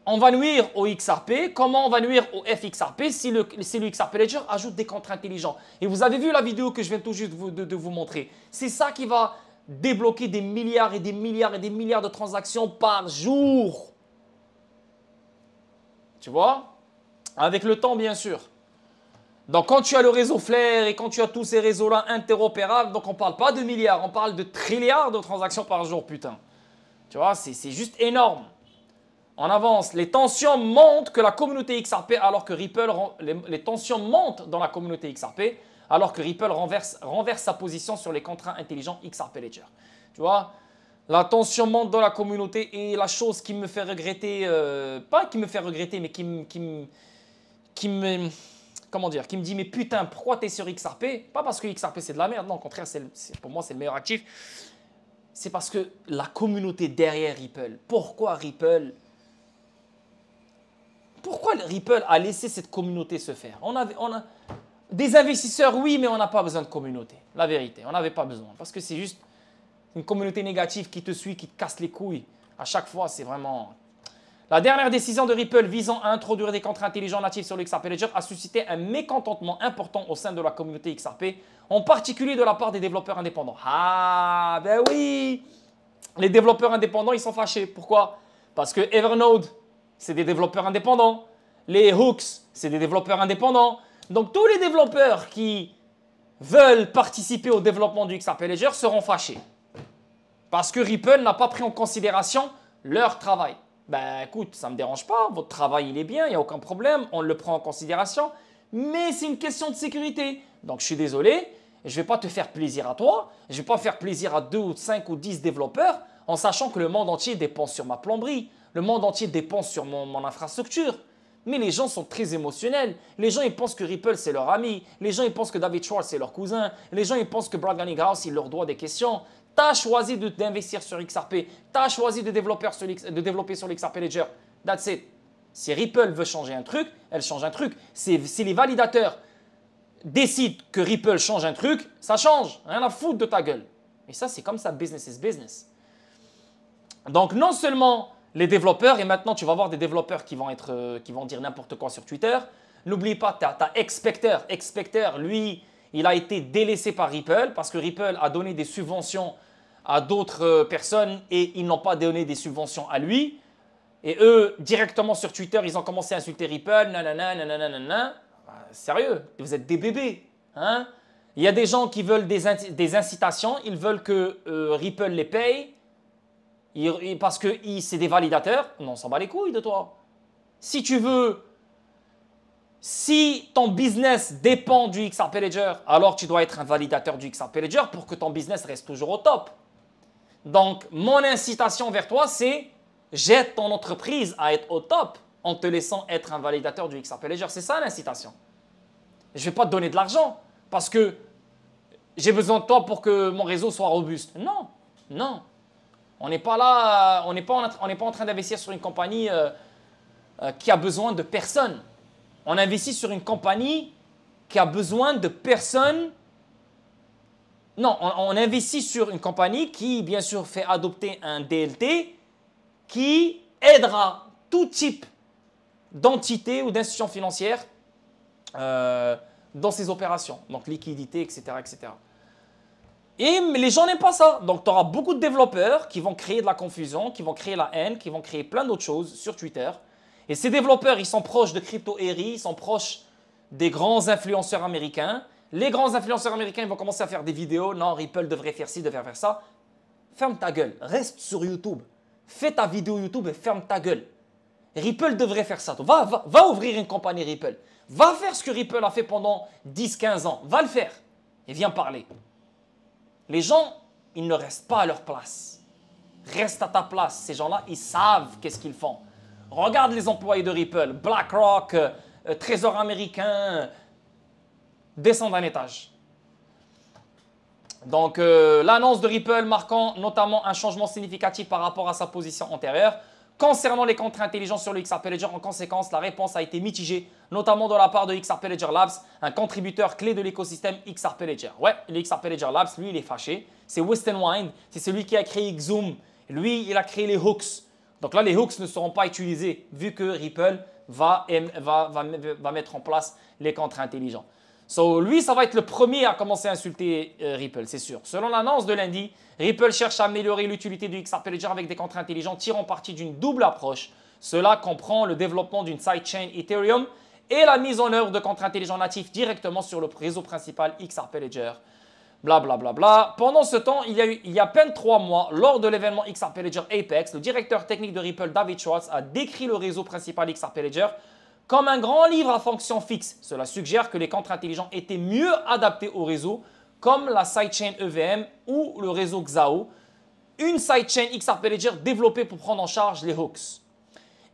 on va nuire au XRP, comment on va nuire au FXRP si le XRP Ledger ajoute des contrats intelligents. Et vous avez vu la vidéo que je viens tout juste de vous montrer. C'est ça qui va débloquer des milliards et des milliards et des milliards de transactions par jour. Tu vois? Avec le temps, bien sûr. Donc, quand tu as le réseau Flare et quand tu as tous ces réseaux-là interopérables, donc on ne parle pas de milliards, on parle de trilliards de transactions par jour, putain. Tu vois, c'est juste énorme. On avance. Les tensions montent que la communauté XRP, alors que Ripple, les tensions montent dans la communauté XRP, alors que Ripple renverse sa position sur les contrats intelligents XRP Ledger. Tu vois, la tension monte dans la communauté et la chose qui me fait regretter, pas qui me fait regretter, mais qui me dit mais putain, pourquoi tu es sur XRP? Pas parce que XRP c'est de la merde, non, au contraire, pour moi c'est le meilleur actif. C'est parce que la communauté derrière Ripple, pourquoi Ripple a laissé cette communauté se faire? On a des investisseurs, oui, mais on n'a pas besoin de communauté. La vérité, on n'avait pas besoin. Parce que c'est juste une communauté négative qui te suit, qui te casse les couilles. À chaque fois, c'est vraiment... La dernière décision de Ripple visant à introduire des contrats intelligents natifs sur le XRP Ledger a suscité un mécontentement important au sein de la communauté XRP, en particulier de la part des développeurs indépendants. Ah, ben oui! Les développeurs indépendants, ils sont fâchés. Pourquoi? Parce que Evernode, c'est des développeurs indépendants. Les hooks, c'est des développeurs indépendants. Donc, tous les développeurs qui veulent participer au développement du XRP Ledger seront fâchés. Parce que Ripple n'a pas pris en considération leur travail. Ben écoute, ça ne me dérange pas, votre travail il est bien, il n'y a aucun problème, on le prend en considération. Mais c'est une question de sécurité. Donc, je suis désolé, je ne vais pas te faire plaisir à toi, je ne vais pas faire plaisir à 2 ou 5 ou 10 développeurs en sachant que le monde entier dépense sur ma plomberie, le monde entier dépense sur mon infrastructure. Mais les gens sont très émotionnels. Les gens, ils pensent que Ripple, c'est leur ami. Les gens, ils pensent que David Schwartz, c'est leur cousin. Les gens, ils pensent que Brad Garlinghouse, il leur doit des questions. Tu as choisi d'investir sur XRP. Tu as choisi de développer sur l'XRP Ledger. That's it. Si Ripple veut changer un truc, elle change un truc. Si les validateurs décident que Ripple change un truc, ça change. Rien à foutre de ta gueule. Et ça, c'est comme ça, business is business. Donc, non seulement les développeurs, et maintenant tu vas voir des développeurs qui vont dire n'importe quoi sur Twitter. N'oublie pas, tu as Expecter. Expecter, lui, il a été délaissé par Ripple parce que Ripple a donné des subventions à d'autres personnes et ils n'ont pas donné des subventions à lui. Et eux, directement sur Twitter, ils ont commencé à insulter Ripple. Nanana. Sérieux, vous êtes des bébés. Hein? Il y a des gens qui veulent des incitations, ils veulent que Ripple les paye. Parce que c'est des validateurs, on s'en bat les couilles de toi. Si ton business dépend du XRP Ledger, alors tu dois être un validateur du XRP Ledger pour que ton business reste toujours au top. Donc, mon incitation vers toi, c'est j'aide ton entreprise à être au top en te laissant être un validateur du XRP Ledger. C'est ça l'incitation. Je ne vais pas te donner de l'argent parce que j'ai besoin de toi pour que mon réseau soit robuste. Non, non. On n'est pas là, on n'est pas en train d'investir sur une compagnie qui a besoin de personne. On investit sur une compagnie qui a besoin de personne. Non, on investit sur une compagnie qui, bien sûr, fait adopter un DLT qui aidera tout type d'entité ou d'institution financière dans ses opérations. Donc, liquidité, etc., etc. Et les gens n'aiment pas ça. Donc, tu auras beaucoup de développeurs qui vont créer de la confusion, qui vont créer la haine, qui vont créer plein d'autres choses sur Twitter. Et ces développeurs, ils sont proches de Crypto Eri, ils sont proches des grands influenceurs américains. Les grands influenceurs américains, ils vont commencer à faire des vidéos. Non, Ripple devrait faire ci, devrait faire ça. Ferme ta gueule. Reste sur YouTube. fais ta vidéo YouTube et ferme ta gueule. Ripple devrait faire ça. Va ouvrir une compagnie Ripple. Va faire ce que Ripple a fait pendant 10-15 ans. Va le faire et viens parler. Les gens, ils ne restent pas à leur place. Reste à ta place. Ces gens-là, ils savent qu'est-ce qu'ils font. Regarde les employés de Ripple, BlackRock, Trésor américain, descendent d'un étage. Donc, l'annonce de Ripple marquant notamment un changement significatif par rapport à sa position antérieure. Concernant les contrats intelligents sur le XRP Ledger, en conséquence, la réponse a été mitigée, notamment de la part de XRP Ledger Labs, un contributeur clé de l'écosystème XRP Ledger. Ouais, le XRP Ledger Labs, lui, il est fâché. C'est Weston Wind, c'est celui qui a créé Xoom. Lui, il a créé les hooks. Donc là, les hooks ne seront pas utilisés vu que Ripple va mettre en place les contrats intelligents. So, lui, ça va être le premier à commencer à insulter Ripple, c'est sûr. Selon l'annonce de lundi, Ripple cherche à améliorer l'utilité du XRP Ledger avec des contrats intelligents tirant parti d'une double approche. Cela comprend le développement d'une sidechain Ethereum et la mise en œuvre de contrats intelligents natifs directement sur le réseau principal XRP Ledger. Blablabla. Bla, bla, bla. Pendant ce temps, il y a à peine 3 mois, lors de l'événement XRP Ledger Apex, le directeur technique de Ripple, David Schwartz, a décrit le réseau principal XRP Ledger comme un grand livre à fonction fixe. Cela suggère que les contrats intelligents étaient mieux adaptés au réseau, comme la sidechain EVM ou le réseau XAO, une sidechain XRP Ledger développée pour prendre en charge les hooks.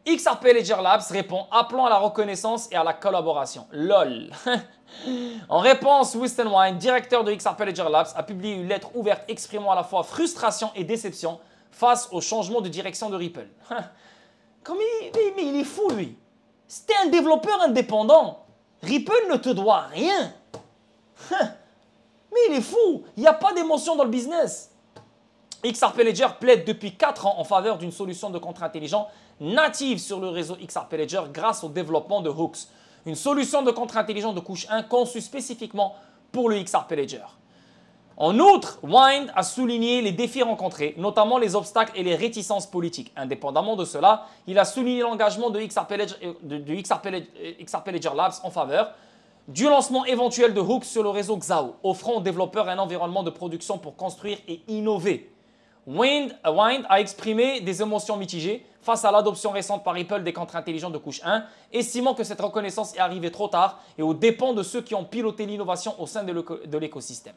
XRP Ledger Labs répond appelant à la reconnaissance et à la collaboration. LOL. En réponse, Weston Wind, directeur de XRP Ledger Labs, a publié une lettre ouverte exprimant à la fois frustration et déception face au changement de direction de Ripple. Mais il est fou, lui. C'était un développeur indépendant. Ripple ne te doit rien. Mais il est fou. Il n'y a pas d'émotion dans le business. XRP Ledger plaide depuis 4 ans en faveur d'une solution de contrat intelligent native sur le réseau XRP Ledger grâce au développement de hooks. Une solution de contrat intelligent de couche 1 conçue spécifiquement pour le XRP Ledger. En outre, Wind a souligné les défis rencontrés, notamment les obstacles et les réticences politiques. Indépendamment de cela, il a souligné l'engagement de XRP Ledger Labs en faveur du lancement éventuel de hooks sur le réseau XAO, offrant aux développeurs un environnement de production pour construire et innover. Wind a exprimé des émotions mitigées face à l'adoption récente par Ripple des contrats intelligents de couche 1, estimant que cette reconnaissance est arrivée trop tard et aux dépens de ceux qui ont piloté l'innovation au sein de l'écosystème.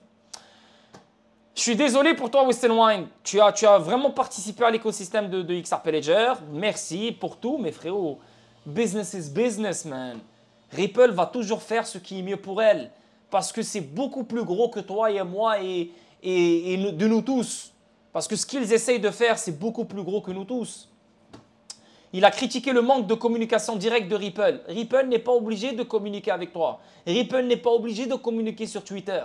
Je suis désolé pour toi, Weston Wind. Tu as vraiment participé à l'écosystème de XRP Ledger. Merci pour tout, mes frérots. Business is business, man. Ripple va toujours faire ce qui est mieux pour elle. Parce que c'est beaucoup plus gros que toi et moi et de nous tous. Parce que ce qu'ils essayent de faire, c'est beaucoup plus gros que nous tous. Il a critiqué le manque de communication directe de Ripple. Ripple n'est pas obligé de communiquer avec toi. Ripple n'est pas obligé de communiquer sur Twitter.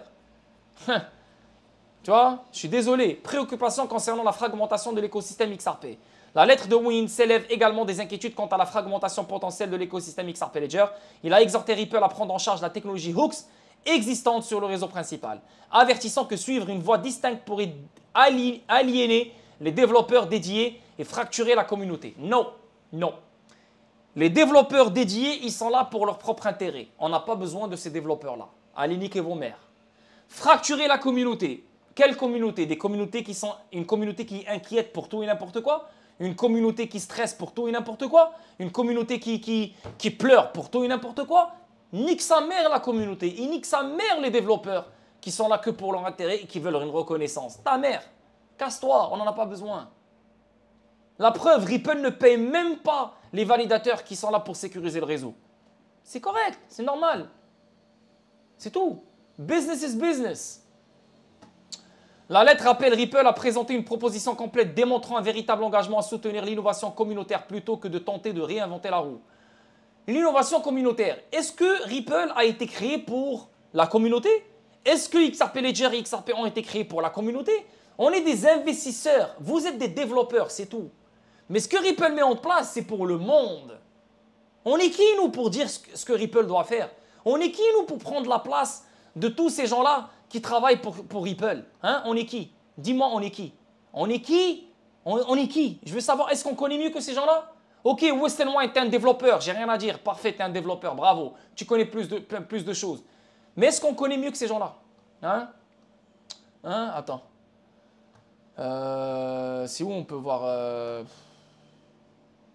Tu vois, je suis désolé. Préoccupation concernant la fragmentation de l'écosystème XRP. La lettre de Wind s'élève également des inquiétudes quant à la fragmentation potentielle de l'écosystème XRP Ledger. Il a exhorté Ripple à prendre en charge la technologie hooks existante sur le réseau principal, avertissant que suivre une voie distincte pourrait aliéner les développeurs dédiés et fracturer la communauté. Non, non. Les développeurs dédiés, ils sont là pour leur propre intérêt. On n'a pas besoin de ces développeurs-là. Allez niquer vos mères. Fracturer la communauté. Quelle communauté? Des communautés qui sont une communauté qui inquiète pour tout et n'importe quoi? Une communauté qui stresse pour tout et n'importe quoi? Une communauté qui pleure pour tout et n'importe quoi? Nique sa mère la communauté. Il nique sa mère les développeurs qui sont là que pour leur intérêt et qui veulent une reconnaissance. Ta mère, casse-toi, on n'en a pas besoin. La preuve, Ripple ne paye même pas les validateurs qui sont là pour sécuriser le réseau. C'est correct, c'est normal. C'est tout. Business is business. La lettre rappelle Ripple a présenté une proposition complète démontrant un véritable engagement à soutenir l'innovation communautaire plutôt que de tenter de réinventer la roue. L'innovation communautaire, est-ce que Ripple a été créé pour la communauté? Est-ce que XRP Ledger et XRP ont été créés pour la communauté? On est des investisseurs, vous êtes des développeurs, c'est tout. Mais ce que Ripple met en place, c'est pour le monde. On est qui, nous, pour dire ce que Ripple doit faire? On est qui, nous, pour prendre la place de tous ces gens-là qui travaillent pour Ripple? Hein? On est qui? Dis-moi, on est qui? On est qui? On est qui? Je veux savoir, est-ce qu'on connaît mieux que ces gens-là? Ok, Weston Wind, t'es un développeur, j'ai rien à dire. Parfait, t'es un développeur, bravo. Tu connais plus de choses. Mais est-ce qu'on connaît mieux que ces gens-là? Hein? Attends. C'est où on peut voir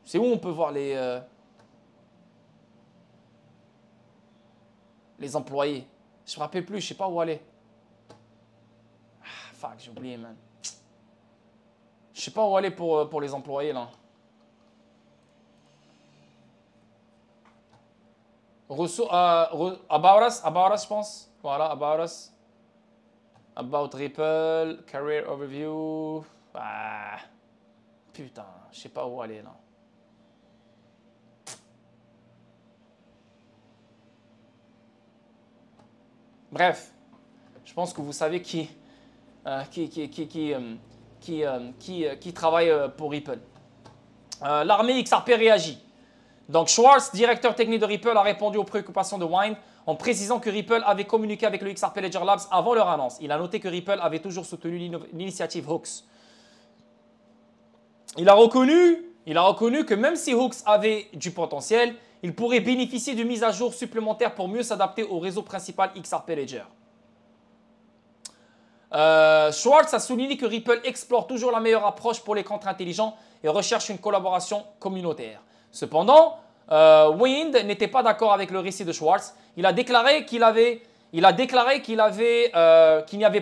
c'est où on peut voir les employés. Je me rappelle plus, je sais pas où aller. Ah, fuck, j'ai oublié, man. Je sais pas où aller pour les employés, là. About Us, je pense. Voilà, About Us. About Ripple, Career Overview. Ah, putain, je sais pas où aller, là. Bref, je pense que vous savez qui travaille pour Ripple. L'armée XRP réagit. Donc Schwartz, directeur technique de Ripple, a répondu aux préoccupations de Wind en précisant que Ripple avait communiqué avec le XRP Ledger Labs avant leur annonce. Il a noté que Ripple avait toujours soutenu l'initiative Hooks. Il a reconnu que même si Hooks avait du potentiel, il pourrait bénéficier de mises à jour supplémentaires pour mieux s'adapter au réseau principal XRP Ledger. Schwartz a souligné que Ripple explore toujours la meilleure approche pour les contrats intelligents et recherche une collaboration communautaire. Cependant, Wind n'était pas d'accord avec le récit de Schwartz. Il a déclaré qu'il n'y avait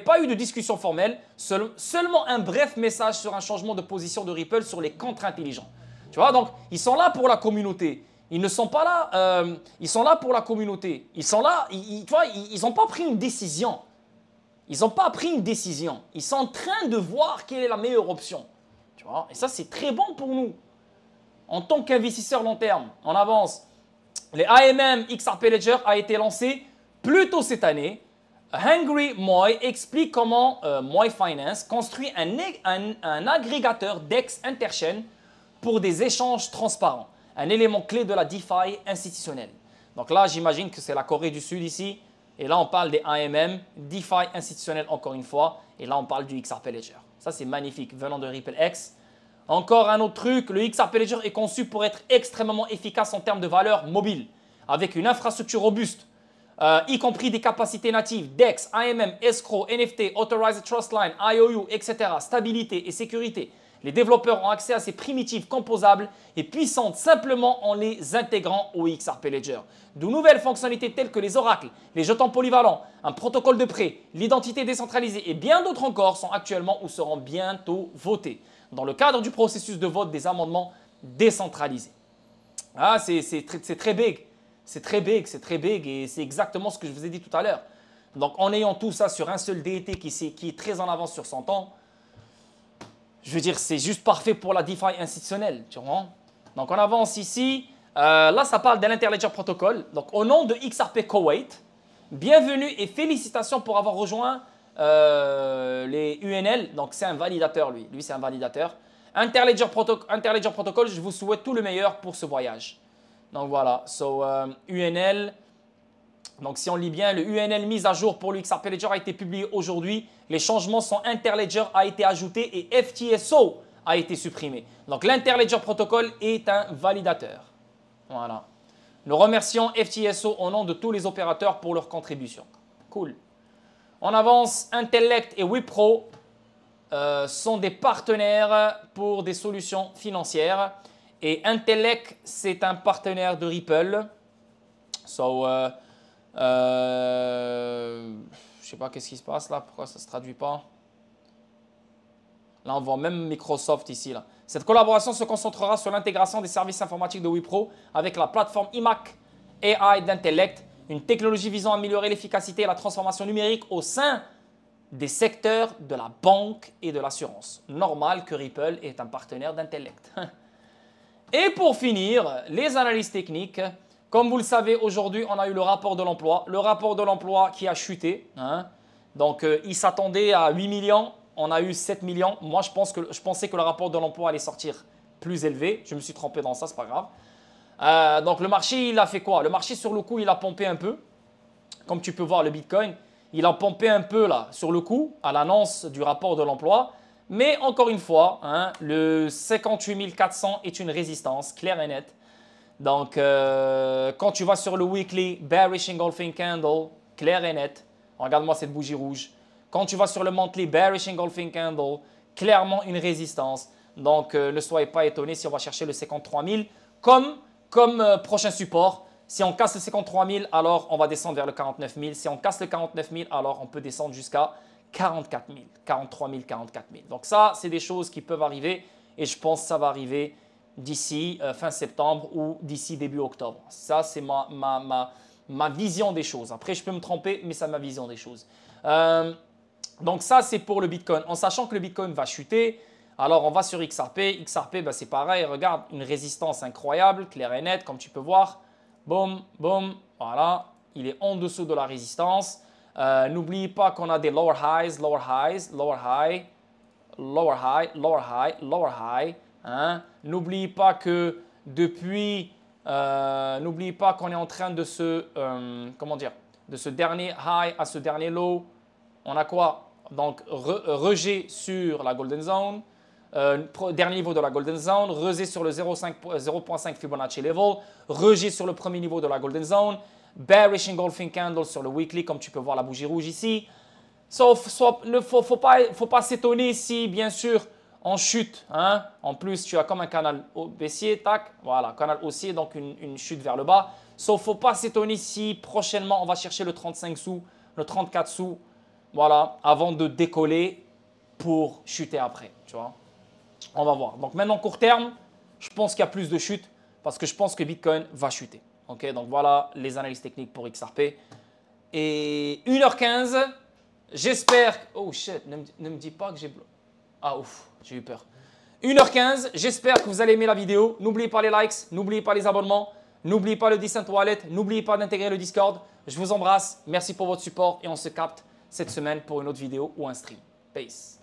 pas eu de discussion formelle, seulement un bref message sur un changement de position de Ripple sur les contrats intelligents. Tu vois, donc ils sont là pour la communauté. Ils ne sont pas là, ils sont là pour la communauté. Ils sont là, tu vois, ils n'ont pas pris une décision. Ils n'ont pas pris une décision. Ils sont en train de voir quelle est la meilleure option. Tu vois, et ça, c'est très bon pour nous. En tant qu'investisseur long terme, on avance. Les AMM XRP Ledger a été lancé plus tôt cette année. Hungry Moi explique comment Moi Finance construit un agrégateur DEX interchain pour des échanges transparents. Un élément clé de la DeFi institutionnelle. Donc là, j'imagine que c'est la Corée du Sud ici. Et là, on parle des AMM, DeFi institutionnel encore une fois. Et là, on parle du XRP Ledger. Ça, c'est magnifique, venant de RippleX. Encore un autre truc, le XRP Ledger est conçu pour être extrêmement efficace en termes de valeur mobile, avec une infrastructure robuste, y compris des capacités natives, DEX, AMM, Escrow, NFT, Authorized Trust Line, IOU, etc., stabilité et sécurité. Les développeurs ont accès à ces primitives composables et puissantes simplement en les intégrant au XRP Ledger. De nouvelles fonctionnalités telles que les oracles, les jetons polyvalents, un protocole de prêt, l'identité décentralisée et bien d'autres encore sont actuellement ou seront bientôt votés dans le cadre du processus de vote des amendements décentralisés. Ah, c'est très big. C'est très big, c'est très big et c'est exactement ce que je vous ai dit tout à l'heure. Donc, en ayant tout ça sur un seul DET qui est très en avance sur son temps, je veux dire, c'est juste parfait pour la DeFi institutionnelle. Tu vois? Donc, on avance ici. Là, ça parle de l'Interledger Protocol. Donc, au nom de XRP Kuwait, bienvenue et félicitations pour avoir rejoint les UNL. Donc, c'est un validateur, lui. Lui, c'est un validateur. Interledger Protocol, je vous souhaite tout le meilleur pour ce voyage. Donc, voilà. UNL. Donc, si on lit bien, le UNL mise à jour pour le XRP Ledger a été publié aujourd'hui. Les changements sont Interledger a été ajouté et FTSO a été supprimé. Donc, l'Interledger Protocol est un validateur. Voilà. Nous remercions FTSO au nom de tous les opérateurs pour leur contribution. Cool. On avance. Intellect et Wipro sont des partenaires pour des solutions financières. Et Intellect, c'est un partenaire de Ripple. Je sais pas qu'est-ce qui se passe là, pourquoi ça ne se traduit pas. Là, on voit même Microsoft ici. Là. Cette collaboration se concentrera sur l'intégration des services informatiques de Wipro avec la plateforme IMAC AI d'Intellect, une technologie visant à améliorer l'efficacité et la transformation numérique au sein des secteurs de la banque et de l'assurance. Normal que Ripple est un partenaire d'Intellect. Et pour finir, les analyses techniques. Comme vous le savez, aujourd'hui, on a eu le rapport de l'emploi. Le rapport de l'emploi qui a chuté. Hein. Donc, il s'attendait à 8 millions. On a eu 7 millions. Moi, je pensais que le rapport de l'emploi allait sortir plus élevé. Je me suis trompé dans ça, c'est pas grave. Donc, le marché, il a fait quoi? Le marché, sur le coup, il a pompé un peu. Comme tu peux voir, le Bitcoin, il a pompé un peu là, sur le coup, à l'annonce du rapport de l'emploi. Mais encore une fois, hein, le 58 400 est une résistance claire et nette. Donc, quand tu vas sur le weekly bearish engulfing candle, clair et net, regarde-moi cette bougie rouge. Quand tu vas sur le monthly bearish engulfing candle, clairement une résistance. Donc, ne soyez pas étonnés si on va chercher le 53 000 comme prochain support. Si on casse le 53 000, alors on va descendre vers le 49 000. Si on casse le 49 000, alors on peut descendre jusqu'à 44 000, 43 000, 44 000. Donc ça, c'est des choses qui peuvent arriver et je pense que ça va arriver d'ici fin septembre ou d'ici début octobre. Ça, c'est ma vision des choses. Après, je peux me tromper, mais c'est ma vision des choses. Donc ça, c'est pour le Bitcoin. En sachant que le Bitcoin va chuter, alors on va sur XRP. XRP, ben, c'est pareil. Regarde, une résistance incroyable, claire et nette, comme tu peux voir. Boum, boum, voilà. Il est en dessous de la résistance. N'oubliez pas qu'on a des lower highs, lower highs, lower high, lower high, lower high, lower high. Hein? N'oubliez pas que depuis, n'oubliez pas qu'on est en train de se, comment dire, de ce dernier high à ce dernier low. On a quoi? Donc, rejet sur la Golden Zone, dernier niveau de la Golden Zone, rejet sur le 0.5 Fibonacci Level, rejet sur le premier niveau de la Golden Zone, bearish engulfing candle sur le weekly, comme tu peux voir la bougie rouge ici. Il ne faut pas s'étonner si, bien sûr, on chute. Hein? En plus, tu as comme un canal baissier, tac, voilà, canal haussier, donc une chute vers le bas. Il ne faut pas s'étonner si prochainement, on va chercher le 35 sous, le 34 sous, voilà, avant de décoller pour chuter après, tu vois. On va voir. Donc maintenant, court terme, je pense qu'il y a plus de chutes parce que je pense que Bitcoin va chuter. Ok, donc voilà les analyses techniques pour XRP. Et 1h15, j'espère… Oh shit, ne me dis pas que j'ai… Ah ouf, j'ai eu peur. 1h15, j'espère que vous allez aimer la vidéo. N'oubliez pas les likes, n'oubliez pas les abonnements, n'oubliez pas le Decent Wallet, n'oubliez pas d'intégrer le Discord. Je vous embrasse, merci pour votre support et on se capte cette semaine pour une autre vidéo ou un stream. Peace.